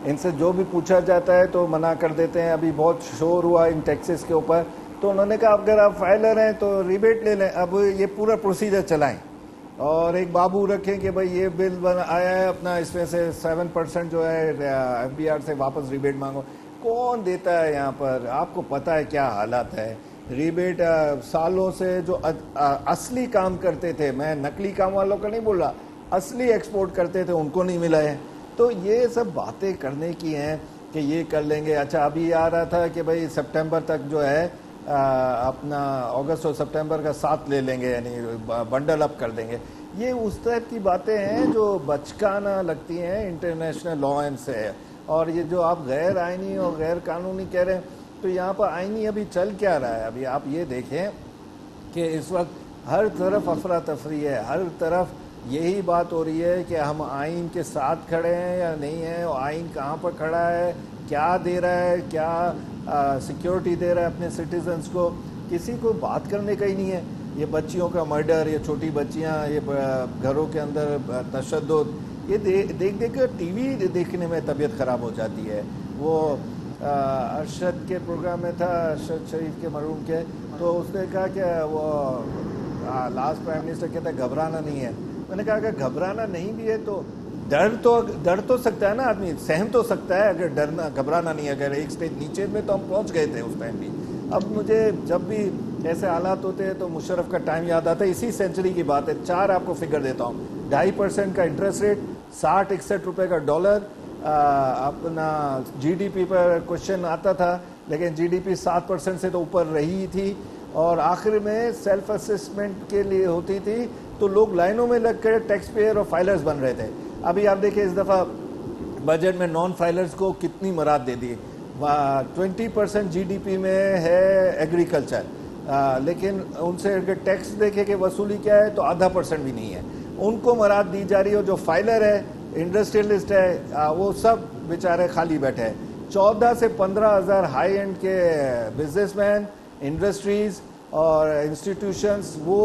इनसे जो भी पूछा जाता है तो मना कर देते हैं। अभी बहुत शोर हुआ इन टैक्सेस के ऊपर, तो उन्होंने कहा अगर आप फाइलर हैं तो रिबेट ले लें। अब ये पूरा प्रोसीजर चलाएं और एक बाबू रखें कि भाई ये बिल आया है अपना, इसमें से 7% जो है एफबीआर से वापस रिबेट मांगो। कौन देता है यहाँ पर? आपको पता है क्या हालात है। रिबेट सालों से जो असली काम करते थे, मैं नकली काम वालों का नहीं बोल रहा, असली एक्सपोर्ट करते थे उनको नहीं मिला है। तो ये सब बातें करने की हैं कि ये कर लेंगे। अच्छा अभी आ रहा था कि भाई सितंबर तक जो है अपना अगस्त और सितंबर का साथ ले लेंगे, यानी बंडल अप कर देंगे। ये उस टाइप की बातें हैं जो बचकाना लगती हैं इंटरनेशनल लॉ से। और ये जो आप गैर आइनी और गैर कानूनी कह रहे हैं, तो यहाँ पर आइनी अभी चल क्या रहा है? अभी आप ये देखें कि इस वक्त हर तरफ अफरा तफरी है, हर तरफ यही बात हो रही है कि हम आइन के साथ खड़े हैं या नहीं हैं, और आइन कहाँ पर खड़ा है, क्या दे रहा है, क्या सिक्योरिटी दे रहा है अपने सिटीजन्स को। किसी को बात करने का ही नहीं है। ये बच्चियों का मर्डर, ये छोटी बच्चियाँ, ये घरों के अंदर तशद्दुद, ये देख देख कर टीवी देखने में तबीयत ख़राब हो जाती है। वो अरशद के प्रोग्राम में था, अरशद शरीफ के मरहूम के, तो उसने कहा कि वो लास्ट प्राइम मिनिस्टर कहता है घबराना नहीं है। मैंने कहा अगर घबराना नहीं भी है तो डर तो सकता है ना आदमी, सहम तो सकता है। अगर डरना घबराना नहीं है, अगर एक स्टेज नीचे में तो हम पहुंच गए थे उस टाइम भी। अब मुझे जब भी ऐसे हालात होते हैं तो मुशर्रफ का टाइम याद आता है। इसी सेंचुरी की बात है। 4 आपको फिगर देता हूँ। 2.5% का इंटरेस्ट रेट, 60-61 रुपये का डॉलर, अपना जीडीपी पर क्वेश्चन आता था, लेकिन जीडीपी 7% से तो ऊपर रही थी। और आखिर में सेल्फ असेसमेंट के लिए होती थी तो लोग लाइनों में लग कर टैक्स पेयर और फाइलर्स बन रहे थे। अभी आप देखिए इस दफ़ा बजट में नॉन फाइलर्स को कितनी मराद दे दी। 20% जीडीपी में है एग्रीकल्चर, लेकिन उनसे अगर टैक्स देखे कि वसूली क्या है तो ½ % भी नहीं है। उनको मराद दी जा रही है। जो फाइलर है, इंडस्ट्रियलिस्ट है, वो सब बेचारे खाली बैठे हैं। 14 से 15 हज़ार हाई एंड के बिजनेसमैन, इंडस्ट्रीज़ और इंस्टीट्यूशंस वो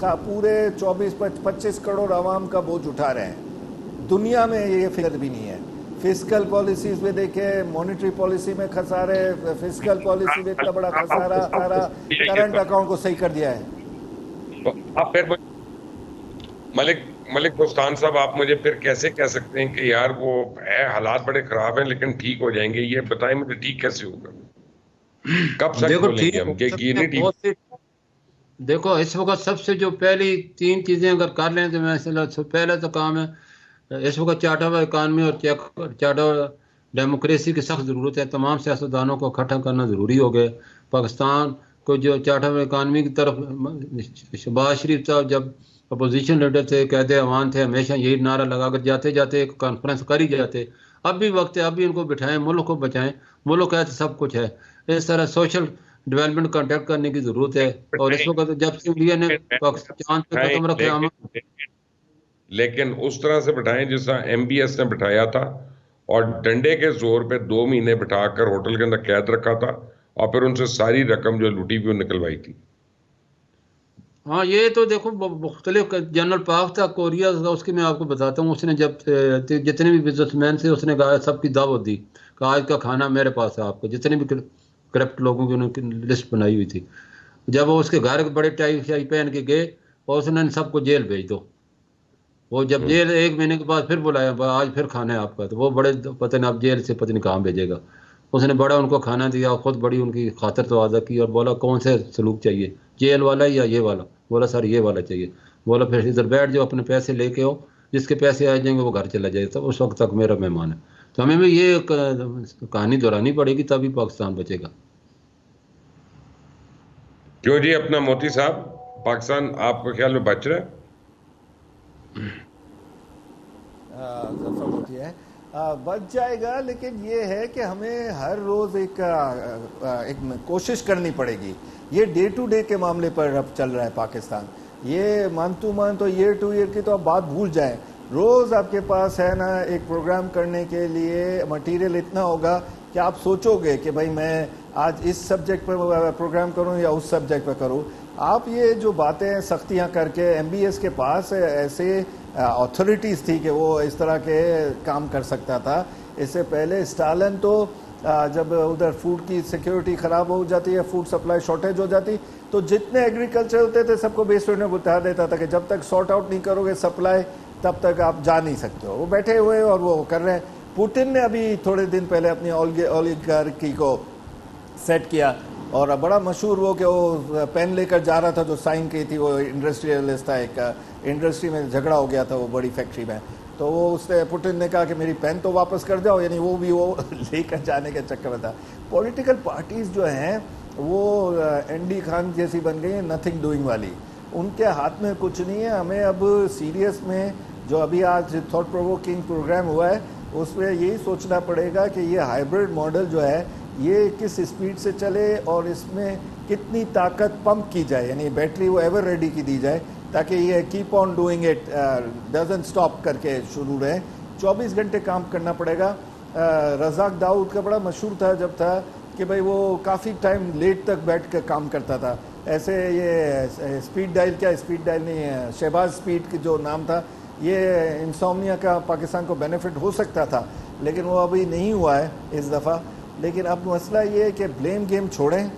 पूरे 24-25 करोड़ आवाम का बोझ उठा रहे हैं। दुनिया में ये फिगर भी नहीं है। फिस्कल पॉलिसीज में देखे, मॉनेटरी पॉलिसी में खसारे, फिस्कल पॉलिसी में इतना बड़ा खसारा, करंट अकाउंट को सही कर दिया है। आप फिर मलिक बोस्तान साहब, आप मुझे फिर कैसे कह सकते हैं कि यार वो है, हालात बड़े खराब हैं लेकिन ठीक हो जाएंगे? ये बताएं मुझे, ठीक कैसे होगा? कब सच बोलेंगे हम कि ये नहीं ठीक? देखो इस वक्त सबसे जो पहली 3 चीजें अगर कर लें तो मैं पहले तो काम है, इस वक्त चार्टर ऑफ इकानमी और चार्टर डेमोक्रेसी की सख्त ज़रूरत है। तमाम सियासतदानों को इकट्ठा करना ज़रूरी हो गया। पाकिस्तान को जो चार्टर ऑफ इकानमी की तरफ शहबाज शरीफ साहब जब अपोजिशन लीडर थे, कहते अवान थे, हमेशा यही नारा लगाकर जाते जाते एक कॉन्फ्रेंस कर ही जाते। अब भी वक्त है, अब भी इनको बिठाएं, मुल्क को बचाएं। मुल्क है तो सब कुछ है। इस तरह सोशल डेवलपमेंट कॉन्टेक्ट करने की जरूरत है। और इस वक्त जब से इंडिया ने पाकिस्तान पे कदम रखे हम लेकिन उस तरह से बिठाएं जैसा MBS ने बिठाया था, और डंडे के जोर पे 2 महीने बिठाकर होटल के अंदर कैद रखा था, और फिर उनसे सारी रकम जो लूटी हुई वो निकलवाई थी। हाँ, ये तो देखो मुख्तलिफ जनरल पाक था कोरिया का, उसकी मैं आपको बताता हूँ। उसने जब जितने भी बिजनेसमैन थे उसने कहा, सबकी दावत दी, कहा आज का खाना मेरे पास है, आपको जितने भी करप्ट लोगों की उन्होंने लिस्ट बनाई हुई थी। जब वो उसके घर बड़े टाई शाई पहन के गए और उसने इन सबको जेल भेज दो। वो जब जेल 1 महीने के बाद फिर बुलाया, आज फिर खाना है आपका, तो वो बड़े पता नहीं आप जेल से पता नहीं कहाँ भेजेगा। उसने बड़ा उनको खाना दिया, खुद बड़ी उनकी खातिर तवाज़ा की और बोला कौन से सलूक चाहिए, जेल वाला या ये वाला? बोला सर ये वाला चाहिए। बोला फिर इधर बैठ जाओ, अपने पैसे लेके आओ, जिसके पैसे आ जाएंगे वो घर चला जाए, तो उस वक्त तक मेरा मेहमान है। तो हमें भी ये कहानी दोहरानी पड़ेगी, तभी पाकिस्तान बचेगा। क्यों जी अपना मोती साहब, पाकिस्तान आपके ख्याल में बच रहा है? जफर मोती है, बच जाएगा, लेकिन ये है कि हमें हर रोज़ एक कोशिश करनी पड़ेगी। ये डे टू डे के मामले पर अब चल रहा है पाकिस्तान। ये मंथ टू मंथ और ईयर टू ईयर की तो आप बात भूल जाएं। रोज़ आपके पास है ना एक प्रोग्राम करने के लिए मटेरियल इतना होगा कि आप सोचोगे कि भाई मैं आज इस सब्जेक्ट पर प्रोग्राम करूं या उस सब्जेक्ट पर करूं। आप ये जो बातें सख्तियां करके, MBS के पास ऐसे अथॉरिटीज़ थी कि वो इस तरह के काम कर सकता था। इससे पहले स्टालिन तो जब उधर फूड की सिक्योरिटी ख़राब हो जाती है, फूड सप्लाई शॉर्टेज हो जाती, तो जितने एग्रीकल्चर होते थे सबको बेस्ट में बता देता था कि जब तक सॉर्ट आउट नहीं करोगे सप्लाई तब तक आप जा नहीं सकते हो। वो बैठे हुए और वो कर रहे हैं। पुतिन ने अभी थोड़े दिन पहले अपनी ओलिगार्की को सेट किया, और बड़ा मशहूर वो कि वो पेन लेकर जा रहा था जो साइन की थी, वो इंडस्ट्रियलिस्ट था, एक इंडस्ट्री में झगड़ा हो गया था वो बड़ी फैक्ट्री में, तो वो उसने पुतिन ने कहा कि मेरी पेन तो वापस कर जाओ, यानी वो भी वो लेकर जाने के चक्कर में था। पॉलिटिकल पार्टीज़ जो हैं वो ND खान जैसी बन गई है, नथिंग डूइंग वाली, उनके हाथ में कुछ नहीं है। हमें अब सीरियस में जो अभी आज थॉट प्रोवोकिंग प्रोग्राम हुआ है उसमें यही सोचना पड़ेगा कि ये हाइब्रिड मॉडल जो है ये किस स्पीड से चले और इसमें कितनी ताकत पंप की जाए, यानी बैटरी वो एवर रेडी की दी जाए ताकि ये keep on doing it, doesn't stop करके शुरू रहे। 24 घंटे काम करना पड़ेगा। रज़ाक दाऊद का बड़ा मशहूर था जब था कि भाई वो काफ़ी टाइम लेट तक बैठ कर काम करता था। ऐसे ये स्पीड डायल, क्या स्पीड डायल नहीं है, शहबाज स्पीड की जो नाम था, ये इंसोम्निया का पाकिस्तान को बेनिफिट हो सकता था, लेकिन वो अभी नहीं हुआ है इस दफ़ा। लेकिन अब मसला ये है कि ब्लेम गेम छोड़ें,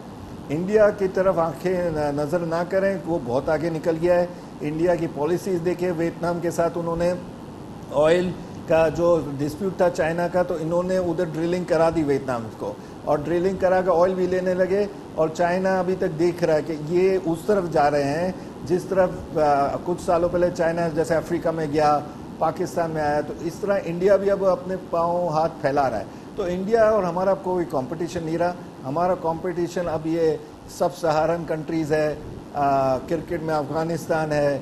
इंडिया की तरफ आंखें नज़र ना करें, वो बहुत आगे निकल गया है। इंडिया की पॉलिसीज़ देखें, वियतनाम के साथ उन्होंने ऑयल का जो डिस्प्यूट था चाइना का, तो इन्होंने उधर ड्रिलिंग करा दी वियतनाम को, और ड्रिलिंग करा कर ऑयल भी लेने लगे। और चाइना अभी तक देख रहा है कि ये उस तरफ जा रहे हैं जिस तरफ कुछ सालों पहले चाइना जैसे अफ्रीका में गया, पाकिस्तान में आया, तो इस तरह इंडिया भी अब अपने पाँव हाथ फैला रहा है। तो इंडिया और हमारा कोई कंपटीशन नहीं रहा। हमारा कंपटीशन अब ये सब सहारन कंट्रीज़ है, क्रिकेट में अफ़गानिस्तान है,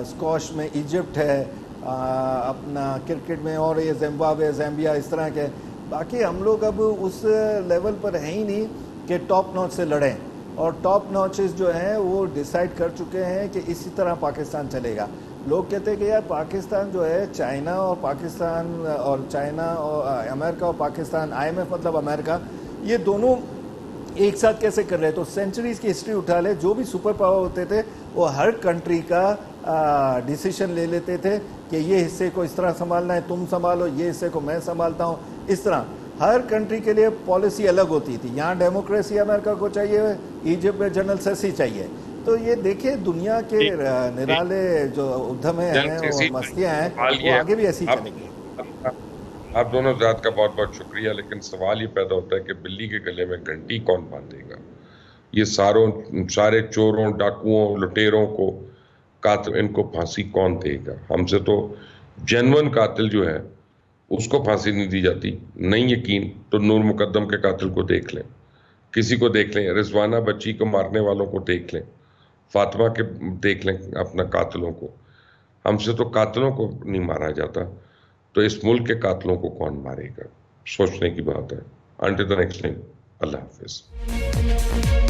स्क्वॉश में इजिप्ट है, अपना क्रिकेट में और ये जिम्बाब्वे, ज़ैम्बिया, इस तरह के। बाकी हम लोग अब उस लेवल पर हैं ही नहीं कि टॉप नॉच से लड़ें, और टॉप नॉचेस जो हैं वो डिसाइड कर चुके हैं कि इसी तरह पाकिस्तान चलेगा। लोग कहते हैं कि यार पाकिस्तान जो है, चाइना और पाकिस्तान और चाइना और अमेरिका और पाकिस्तान, IMF मतलब अमेरिका, ये दोनों एक साथ कैसे कर रहे हैं? तो सेंचुरीज़ की हिस्ट्री उठा ले, जो भी सुपर पावर होते थे वो हर कंट्री का डिसीजन ले लेते थे कि ये हिस्से को इस तरह संभालना है, तुम संभालो, ये हिस्से को मैं संभालता हूँ। इस तरह हर कंट्री के लिए पॉलिसी अलग होती थी। यहाँ डेमोक्रेसी अमेरिका को चाहिए, इजिप्ट में जनरल सेसी चाहिए। तो ये देखिए दुनिया के निराले जो उद्यम हैं और मस्तियाँ हैं वो आगे भी ऐसी चलेंगी। आप दोनों ज़ात का बहुत बहुत शुक्रिया, लेकिन सवाल ये पैदा होता है कि बिल्ली के गले में घंटी कौन बांधेगा? ये सारे चोरों, डाकुओं, लुटेरों को, कातिल, इनको फांसी कौन देगा? हमसे तो जेन्युइन कातिल जो है उसको फांसी नहीं दी जाती। नहीं यकीन तो नूर मुकद्दम के कातिल को देख लें, किसी को देख लें, रिजवाना बच्ची को मारने वालों को देख लें, फातिमा के देख लें अपना कातिलों को। हमसे तो कातिलों को नहीं मारा जाता, तो इस मुल्क के कातिलों को कौन मारेगा? सोचने की बात है। Until the next time. Allah Hafiz.